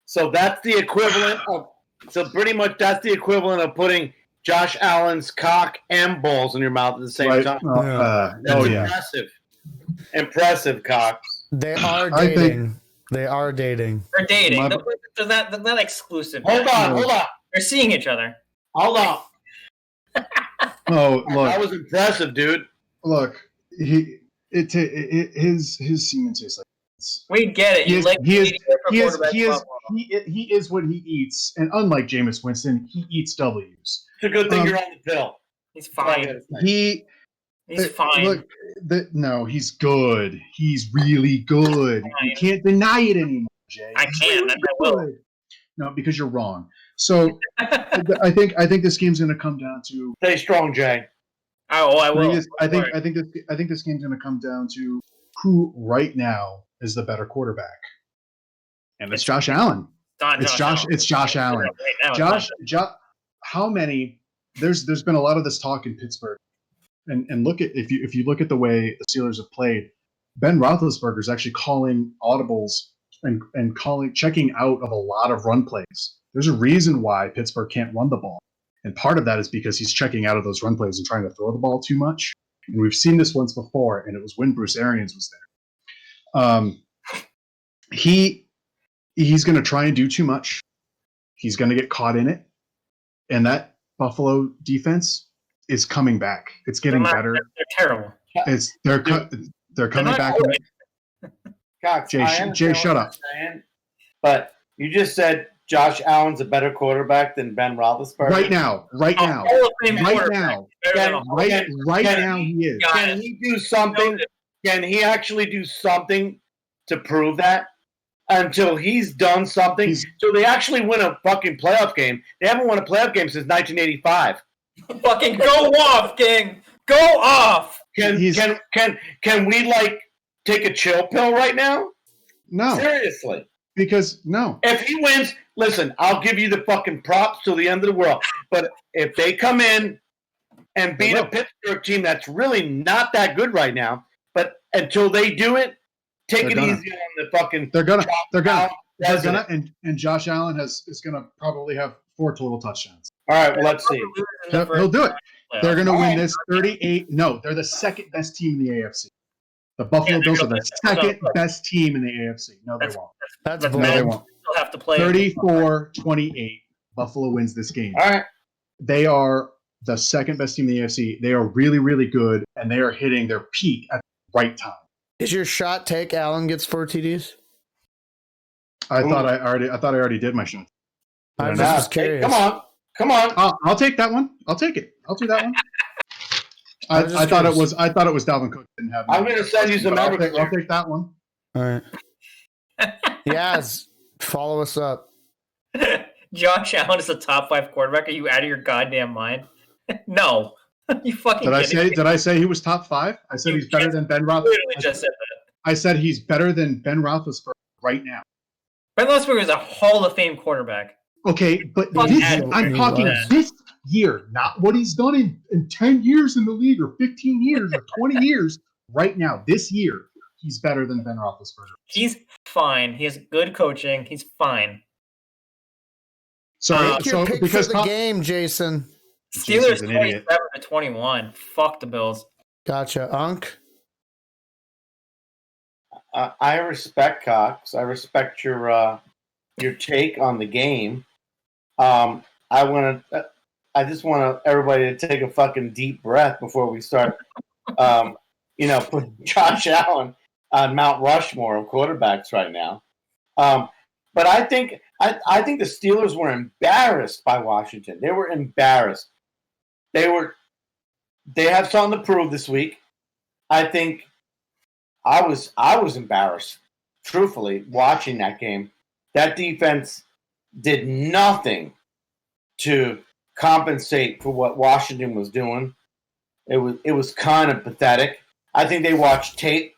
So that's the equivalent of. So pretty much that's the equivalent of putting Josh Allen's cock and balls in your mouth at the same time. That's impressive. Impressive, Cox. They are dating. They are dating. They're dating. They're not exclusive. Hold on. They're seeing each other. Hold on. Oh, look. That was impressive, dude. Look, his semen tastes like We get it. He You is, like he is, mediocre he is, quarterback he is, football. he is what he eats. And unlike Jameis Winston, he eats W's. It's a good thing you're on the pill. He's That's all I fine. gotta say. He's fine. Look, no, he's good. He's really good. You can't deny it anymore, Jay. I He's can, really and I will. good. No, because you're wrong. So I think this game's going to come down to. Stay strong, Jay. Oh, I will. I think this game's going to come down to who right now is the better quarterback, and it's Josh Allen. It's Josh Allen. Right now, Josh. How many? There's been a lot of this talk in Pittsburgh, and look at if you look at the way the Steelers have played, Ben Roethlisberger is actually calling audibles and checking out of a lot of run plays. There's a reason why Pittsburgh can't run the ball, and part of that is because he's checking out of those run plays and trying to throw the ball too much. And we've seen this once before, and it was when Bruce Arians was there. He's going to try and do too much. He's going to get caught in it, and that Buffalo defense is coming back. It's getting better. They're terrible. They're coming back. Cox, Jay, shut up. But you just said Josh Allen's a better quarterback than Ben Roethlisberger. Right now, he is. Can he do something? Can he actually do something to prove that? Until he's done something, so they actually win a fucking playoff game. They haven't won a playoff game since 1985. Fucking go off, gang. Go off. Can we like take a chill pill right now? No. Seriously. Because no. If he wins, listen, I'll give you the fucking props till the end of the world. But if they come in and beat a Pittsburgh team that's really not that good right now, but until they do it, take it easy on the fucking. They're gonna, and Josh Allen is gonna probably have 4 total touchdowns. All right, well, let's see. He'll do it. They're gonna win this 38. No, they're the second best team in the AFC. The Buffalo Bills are the second best team in the AFC. No, they won't. That's no, they won't. They'll have to play 34-28. Buffalo wins this game. All right. They are the second best team in the AFC. They are really, really good, and they are hitting their peak at the right time. Is your shot take Allen gets 4 TDs? I thought I already did my shot. I was just curious. Come on. I'll take that one. I'll take it. I'll do that one. I thought it was Dalvin Cook didn't have. I'm going to send you some. I'll take that one. All right. Yaz, follow us up. Josh Allen is a top 5 quarterback. Are you out of your goddamn mind? No. You fucking Did I say he was top 5? I said he's better than Ben Roethlisberger. Literally just said that. I said he's better than Ben Roethlisberger right now. Ben Roethlisberger is a Hall of Fame quarterback. Okay, but I'm talking this year, not what he's done in 10 years in the league or 15 years or 20 years. Right now, this year, he's better than Ben Roethlisberger. He's fine. He has good coaching. He's fine. Sorry, your pick for the game, Jason. Steelers 27-21. Fuck the Bills. Gotcha. Unc? I respect Cox. I respect your take on the game. I just want everybody to take a fucking deep breath before we start. Put Josh Allen on Mount Rushmore of quarterbacks right now. But I think the Steelers were embarrassed by Washington. They were embarrassed. They have something to prove this week. I think I was embarrassed, truthfully, watching that game. That defense did nothing to compensate for what Washington was doing. It was kind of pathetic. I think they watched tape.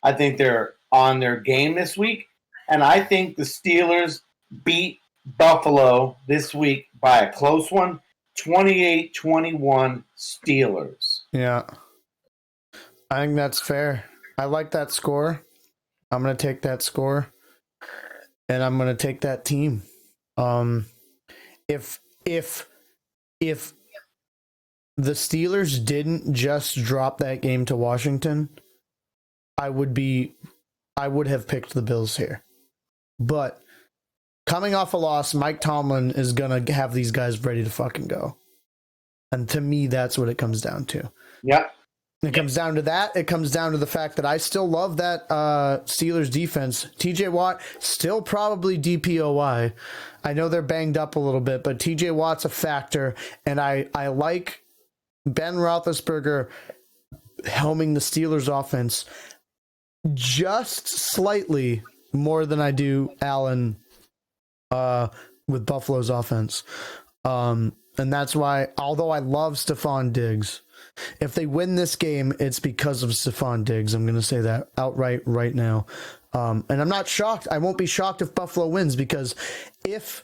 I think they're on their game this week. And I think the Steelers beat Buffalo this week by a close one, 28-21 Steelers. Yeah. I think that's fair. I like that score. I'm going to take that score. And I'm going to take that team. If the Steelers didn't just drop that game to Washington, I would have picked the Bills here. But coming off a loss, Mike Tomlin is going to have these guys ready to fucking go. And to me, that's what it comes down to. Yep. It comes down to that. It comes down to the fact that I still love that Steelers defense. TJ Watt still probably DPOY. I know they're banged up a little bit, but TJ Watt's a factor, and I like Ben Roethlisberger helming the Steelers offense just slightly more than I do Allen with Buffalo's offense. And that's why, although I love Stephon Diggs, if they win this game, it's because of Stephon Diggs. I'm going to say that outright right now. And I'm not shocked. I won't be shocked if Buffalo wins, because if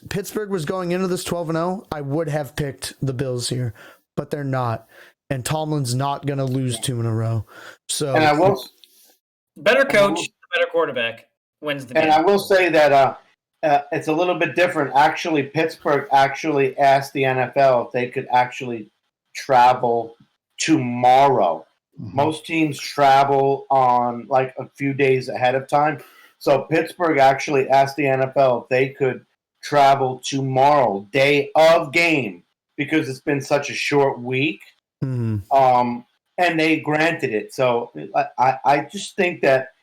Pittsburgh was going into this 12-0, I would have picked the Bills here, but they're not. And Tomlin's not going to lose 2 in a row. So, and I will better coach, better quarterback wins the game. And I will say that it's a little bit different. Actually, Pittsburgh actually asked the NFL if they could actually travel tomorrow. Mm-hmm. Most teams travel on like a few days ahead of time. So Pittsburgh actually asked the NFL if they could travel tomorrow, day of game, because it's been such a short week. Mm-hmm. And they granted it. So I just think that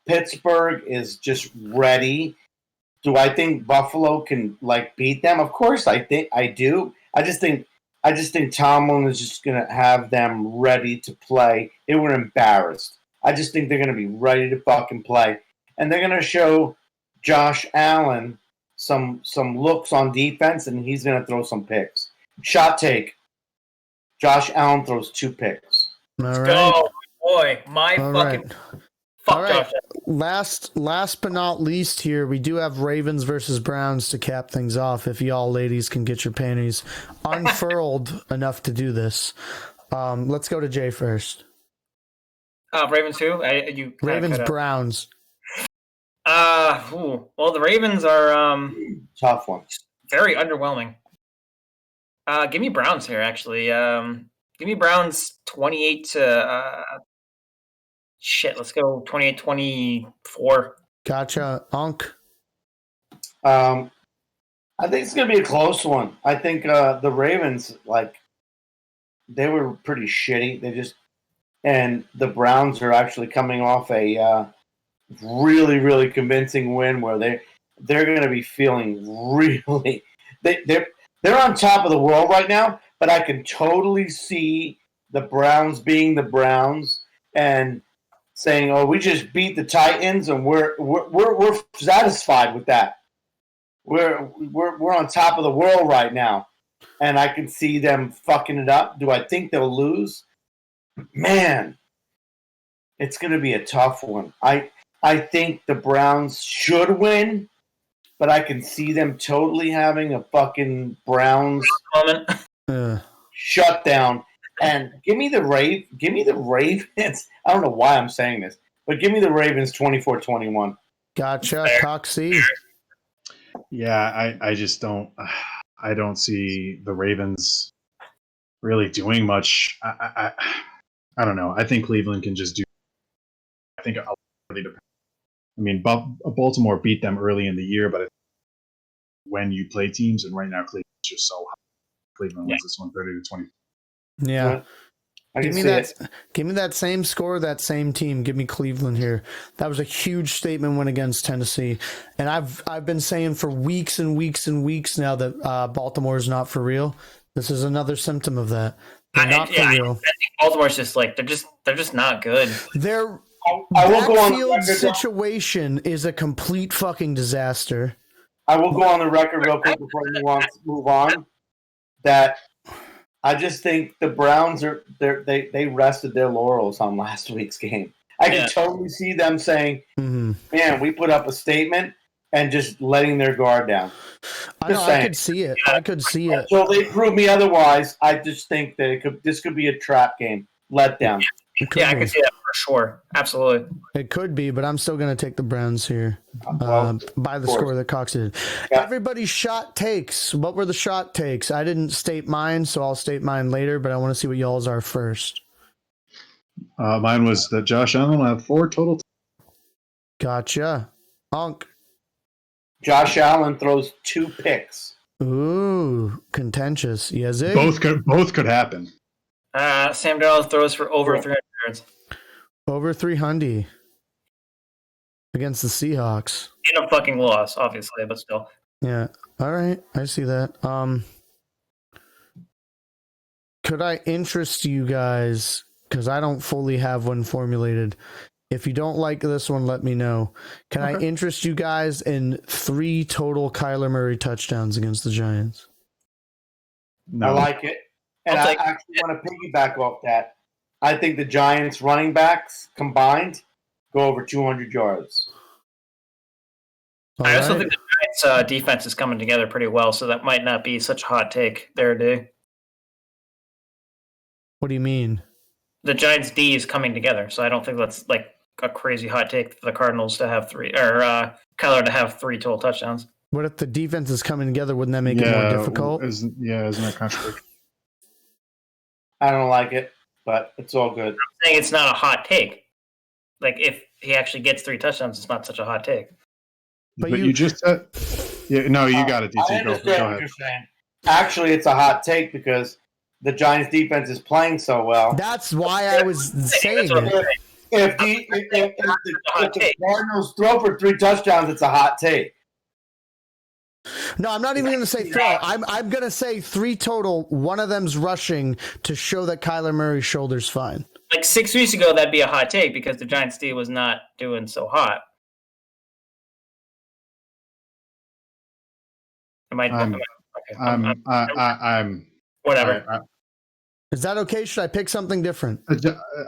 Pittsburgh is just ready. Do I think Buffalo can beat them? Of course I do. I just think Tomlin is just gonna have them ready to play. They were embarrassed. I just think they're gonna be ready to fucking play. And they're gonna show Josh Allen some looks on defense, and he's gonna throw some picks. Shot take. Josh Allen throws 2 picks. All right. Go, boy. My All fucking right. fuck All right. Josh Allen. Last but not least here, we do have Ravens versus Browns to cap things off, if y'all ladies can get your panties unfurled enough to do this. Let's go to Jay first. Ravens who? Ravens Browns. Well, the Ravens are tough one. Very underwhelming. Give me Browns here, actually. Give me Browns 28 to let's go 28-24. Gotcha. Unk. I think it's going to be a close one. I think the Ravens, they were pretty shitty. And the Browns are actually coming off a really, really convincing win where they're going to be feeling really they're on top of the world right now, but I can totally see the Browns being the Browns and saying, "Oh, we just beat the Titans, and we're satisfied with that. We're on top of the world right now," and I can see them fucking it up. Do I think they'll lose? Man, it's going to be a tough one. I think the Browns should win, but I can see them totally having a fucking Browns shutdown. And give me the Ravens. I don't know why I'm saying this, but give me the Ravens 24-21. Gotcha. Coxie. Yeah, I just don't. I don't see the Ravens really doing much. I don't know. I think Cleveland can just do. I think it really depends. I mean, Baltimore beat them early in the year, but when you play teams, and right now Cleveland's just so high. Cleveland wins this one 30-20. Yeah. Give me that same score, that same team. Give me Cleveland here. That was a huge statement win against Tennessee. And I've been saying for weeks and weeks and weeks now that Baltimore is not for real. This is another symptom of that. They're not for real. I think Baltimore's just they're just not good. Their backfield situation is a complete fucking disaster. I will go on the record real quick before you move on. That I just think the Browns they rested their laurels on last week's game. I can totally see them saying, "Man, we put up a statement," and just letting their guard down. I could see it. I could see it. So they prove me otherwise. I just think that this could be a trap game, letdown. Yeah, I can see that for sure. Absolutely. It could be, but I'm still going to take the Browns here by the score that Cox did. Yeah. Everybody's shot takes. What were the shot takes? I didn't state mine, so I'll state mine later, but I want to see what y'all's are first. Mine was that Josh Allen will have 4 total. Gotcha. Honk. Josh Allen throws 2 picks. Ooh, contentious. Yes, Both could happen. Sam Darnold throws for over 300 yards. Over 300 against the Seahawks. In a fucking loss, obviously, but still. Yeah. All right. I see that. Could I interest you guys, because I don't fully have one formulated. If you don't like this one, let me know. Can I interest you guys in 3 total Kyler Murray touchdowns against the Giants? No. I like it. And I actually want to piggyback off that. I think the Giants running backs combined go over 200 yards. I also think the Giants' defense is coming together pretty well, so that might not be such a hot take there, dude. What do you mean? The Giants' D is coming together, so I don't think that's like a crazy hot take for the Cardinals to have 3, or Kyler to have 3 total touchdowns. What if the defense is coming together? Wouldn't that make it more difficult? Isn't that contradictory? I don't like it, but it's all good. I'm saying it's not a hot take. Like, if he actually gets 3 touchdowns, it's not such a hot take. But you just said... Yeah, no, you got it, DT. I understand what you're saying. Actually, it's a hot take because the Giants' defense is playing so well. That's why I was saying it. If the Cardinals throw for 3 touchdowns, it's a hot take. No, I'm not even going to say throw. I'm going to say 3 total. One of them's rushing to show that Kyler Murray's shoulder's fine. Like 6 weeks ago, that'd be a hot take because the Giants' D was not doing so hot. I'm whatever. Is that okay? Should I pick something different?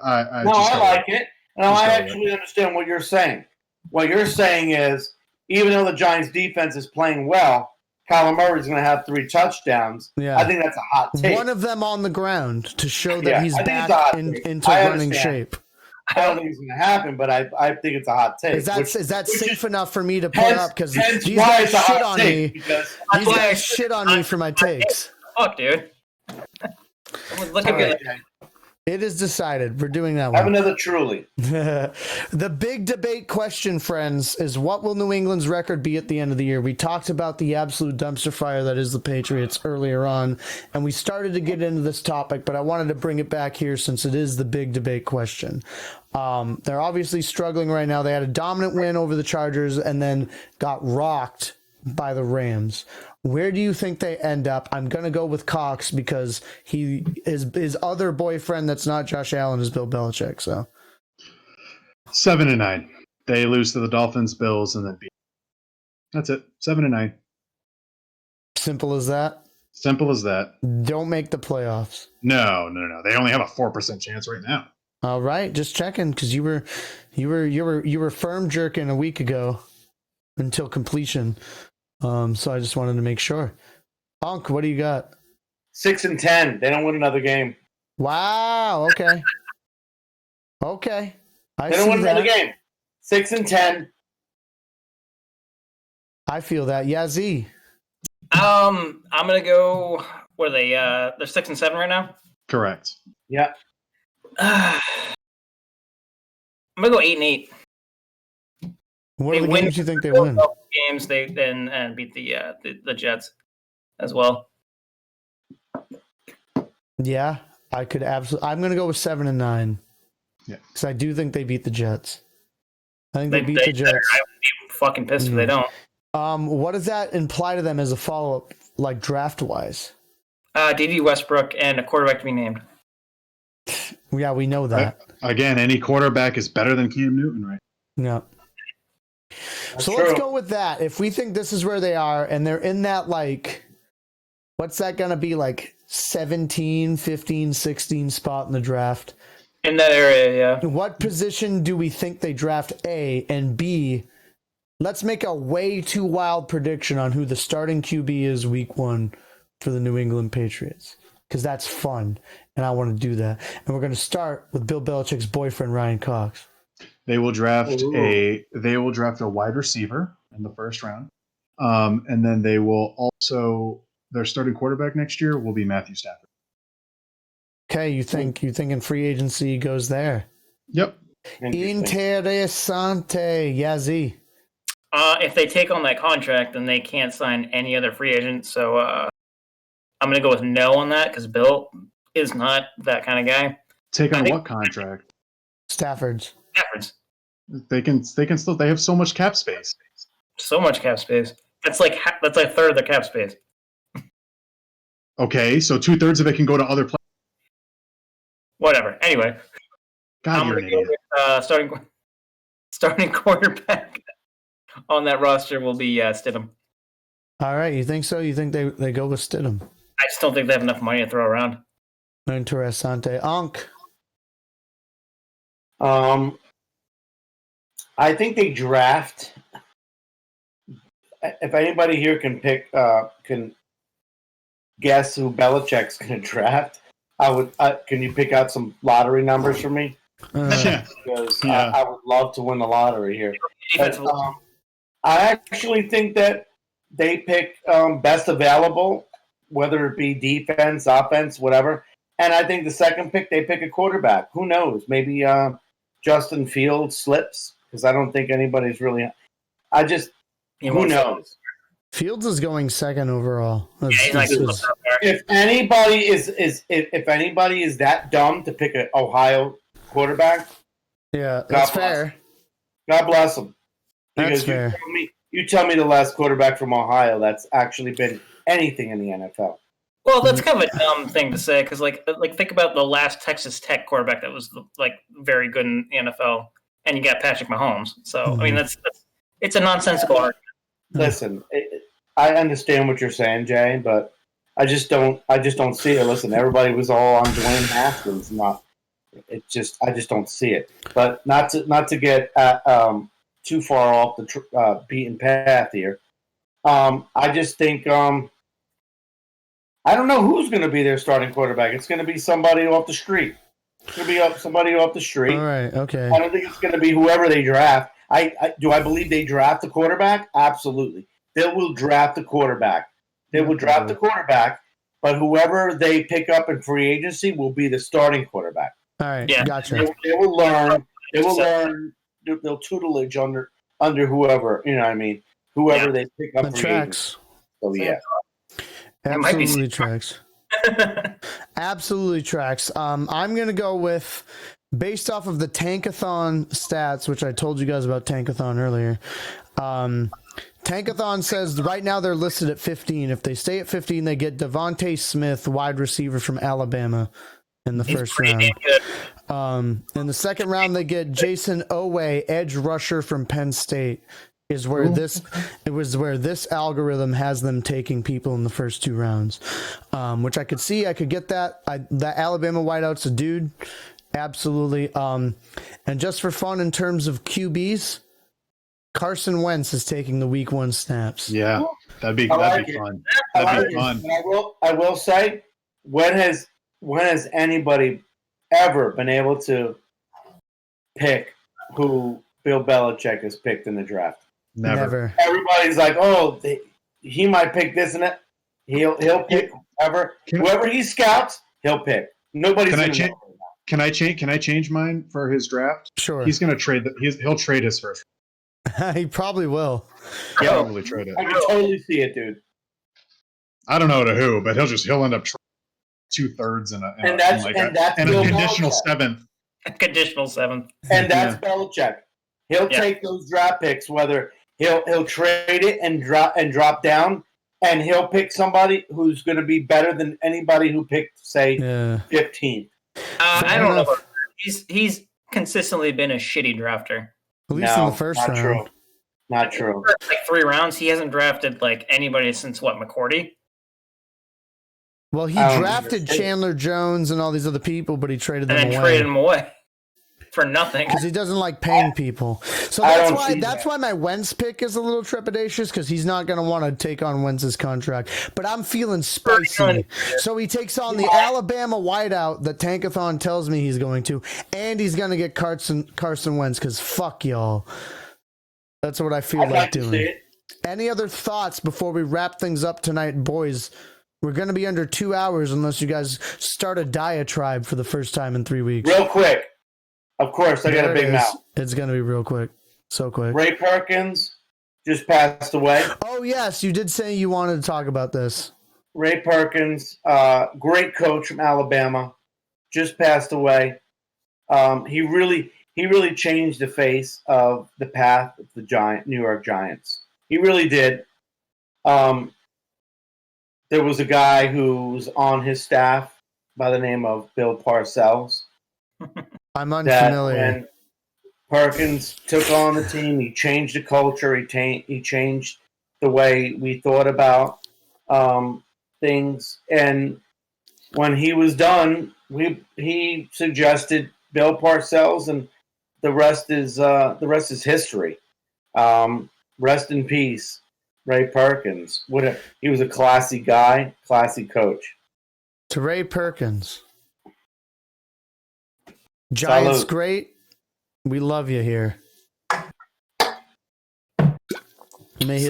I like it. No, I actually understand what you're saying. What you're saying is, even though the Giants' defense is playing well, Kyler Murray's going to have 3 touchdowns. Yeah. I think that's a hot take. One of them on the ground to show that he's back into running shape. I don't think it's going to happen, but I think it's a hot take. Is that safe enough for me to put up? Because these guys shit on me. These guys shit on me for my takes. Fuck, dude. Look at me. It is decided. We're doing that one. Have another truly. The big debate question, friends, is what will New England's record be at the end of the year? We talked about the absolute dumpster fire that is the Patriots earlier on, and we started to get into this topic, but I wanted to bring it back here since it is the big debate question. They're obviously struggling right now. They had a dominant win over the Chargers and then got rocked by the Rams. Where do you think they end up? I'm going to go with Cox because his other boyfriend that's not Josh Allen is Bill Belichick. So 7-9. They lose to the Dolphins, Bills, and then beat. That's it. 7-9. Simple as that. Simple as that. Don't make the playoffs. No. They only have a 4% chance right now. All right, just checking because you were firm jerking a week ago until completion. So I just wanted to make sure. Punk, what do you got? 6-10. They don't win another game. Wow. Okay. They don't win another game. 6-10. I feel that. Yeah, Z. I'm gonna go. What are they? They're 6-7 right now. Correct. Yeah. I'm gonna go 8-8. What are the games you think they win? Games they then beat the Jets as well. Yeah, I could absolutely. I'm going to go with 7-9. Yeah, because I do think they beat the Jets. I think they beat the Jets. I would be fucking pissed if they don't. What does that imply to them as a follow up, like draft wise? D.D. Westbrook and a quarterback to be named. Yeah, we know that. Again, any quarterback is better than Cam Newton, right? Yeah. That's so true. Let's go with that. If we think this is where they are and they're in that, like, what's that going to be, like 17, 15, 16 spot in the draft? In that area, yeah. What position do we think they draft A? And B, let's make a way too wild prediction on who the starting QB is week 1 for the New England Patriots. Because that's fun, and I want to do that. And we're going to start with Bill Belichick's boyfriend, Ryan Cox. They will draft a wide receiver in the first round, and then they will also their starting quarterback next year will be Matthew Stafford. Okay, you thinking free agency goes there? Yep. Interessante, Yazzie. If they take on that contract, then they can't sign any other free agent. So I'm going to go with no on that because Bill is not that kind of guy. Take on what contract? Stafford's. Stafford's They can still. They have so much cap space. so much cap space. That's like a third of the cap space. Okay, so 2/3 of it can go to other players. Whatever. Anyway, God, I'm you're an gonna go idiot. with, starting quarterback on that roster will be Stidham. All right, you think so? You think they go with Stidham? I just don't think they have enough money to throw around. Interessante. Ankh. I think they draft. If anybody here can pick, can guess who Belichick's going to draft, I would. Can you pick out some lottery numbers for me? Yeah. Because Yeah. I would love to win the lottery here. But, I actually think that they pick best available, whether it be defense, offense, whatever. And I think the second pick, they pick a quarterback. Who knows? Maybe Justin Fields slips because I don't think anybody's really. Who knows? Fields is going second overall. He's not gonna That's- look up there. If anybody if anybody is that dumb to pick an Ohio quarterback, yeah, that's God bless. fair. God bless them. That's Because fair. you tell me the last quarterback from Ohio that's actually been anything in the NFL. Well, that's kind of a dumb thing to say because, like think about the last Texas Tech quarterback that was like very good in the NFL, and you got Patrick Mahomes. So I mean, that's it's a nonsensical argument. Listen, I understand what you're saying, Jay, but I just don't see it. Listen, everybody was all on Dwayne Haskins. I just don't see it. But not to get too far off the beaten path here. I just think I don't know who's going to be their starting quarterback. It's going to be somebody off the street. It's going to be somebody off the street. All right. Okay. I don't think it's going to be whoever they draft. Do I believe they draft the quarterback? Absolutely. They will draft the quarterback. They will draft the quarterback, but whoever they pick up in free agency will be the starting quarterback. All right. Yeah. Gotcha. They will learn. They will learn. They'll tutelage under whoever, you know what I mean? Whoever they pick up The free tracks. agency. So yeah. It might be- Absolutely tracks. Absolutely tracks. I'm gonna go with, based off of the Tankathon stats, which I told you guys about Tankathon earlier. Tankathon says right now they're listed at 15. If they stay at 15, they get Devontae Smith, wide receiver from Alabama, in the first round. In the second round, they get Jason Owe, edge rusher from Penn State. Where this algorithm has them taking people in the first two rounds, which I could see. I could get that. That Alabama wideout's a dude, absolutely. And just for fun, in terms of QBs, Carson Wentz is taking the week 1 snaps. Yeah, that'd be I fun. like That'd be fun. And I will say, when has anybody ever been able to pick who Bill Belichick has picked in the draft? Never. Everybody's like, "Oh, he might pick this and that." He'll pick whoever he scouts. He'll pick. Nobody's Can I gonna change? know. Can I change mine for his draft? Sure. He's gonna trade. He'll trade his first. He probably will. He'll probably trade it. I can totally see it, dude. I don't know to who, but he'll end up 2/3 And that's and a Bill conditional Belichick. 7th. Conditional 7th. And that's Belichick. He'll Yeah. take those draft picks, whether he'll trade it and drop down, and he'll pick somebody who's going to be better than anybody who picked, say, 15. I don't know. About that. He's consistently been a shitty drafter. At least in the first not round. True. Not true. Like 3 rounds, he hasn't drafted like anybody since McCourty. Well, he I don't drafted understand. Chandler Jones and all these other people, but he traded And them then away. traded him away for nothing. Because he doesn't like paying people. So I that's don't why see that. my Wentz pick is a little trepidatious, because he's not going to want to take on Wentz's contract. But I'm feeling spicy. So he takes on the Alabama wideout that Tankathon tells me he's going to, and he's going to get Carson Wentz, because fuck y'all. That's what I feel I'd like like to see doing. it. Any other thoughts before we wrap things up tonight, boys? We're going to be under 2 hours unless you guys start a diatribe for the first time in 3 weeks. Real quick. Of course, I got There a big it is. mouth. It's going to be real quick. So quick. Ray Perkins just passed away. Oh, yes. You did say you wanted to talk about this. Ray Perkins, great coach from Alabama, just passed away. He really changed the face of the path of the New York Giants. He really did. There was a guy who was on his staff by the name of Bill Parcells. I'm unfamiliar. When Perkins took on the team, he changed the culture. He changed the way we thought about things. And when he was done, he suggested Bill Parcells, and the rest is history. Rest in peace, Ray Perkins. He was a classy guy, classy coach. To Ray Perkins. Giants Salute. great. We love you here. May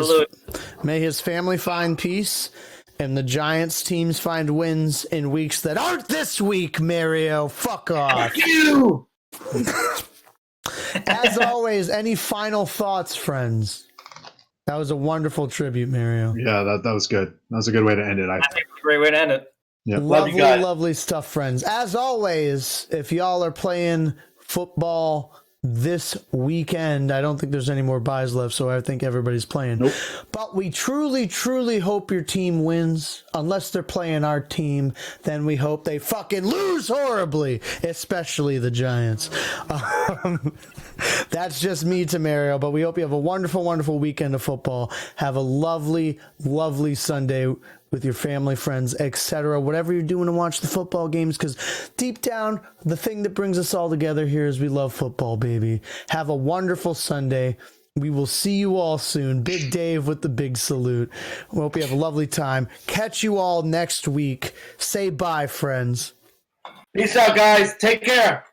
his family find peace and the Giants teams find wins in weeks that aren't this week, Mario. Fuck off. You! As always, any final thoughts, friends? That was a wonderful tribute, Mario. Yeah, that was good. That was a good way to end it. I think it's a great way to end it. Yeah. Lovely, lovely stuff, friends. As always, if y'all are playing football this weekend, I don't think there's any more buys left, so I think everybody's playing. Nope. But we truly, truly hope your team wins. Unless they're playing our team, then we hope they fucking lose horribly, especially the Giants. That's just me to Mario, but we hope you have a wonderful, wonderful weekend of football. Have a lovely, lovely Sunday with your family, friends, etc. Whatever you're doing to watch the football games, because deep down, the thing that brings us all together here is we love football, baby. Have a wonderful Sunday. We will see you all soon. Big Dave with the big salute. We hope you have a lovely time. Catch you all next week. Say bye, friends. Peace out, guys. Take care.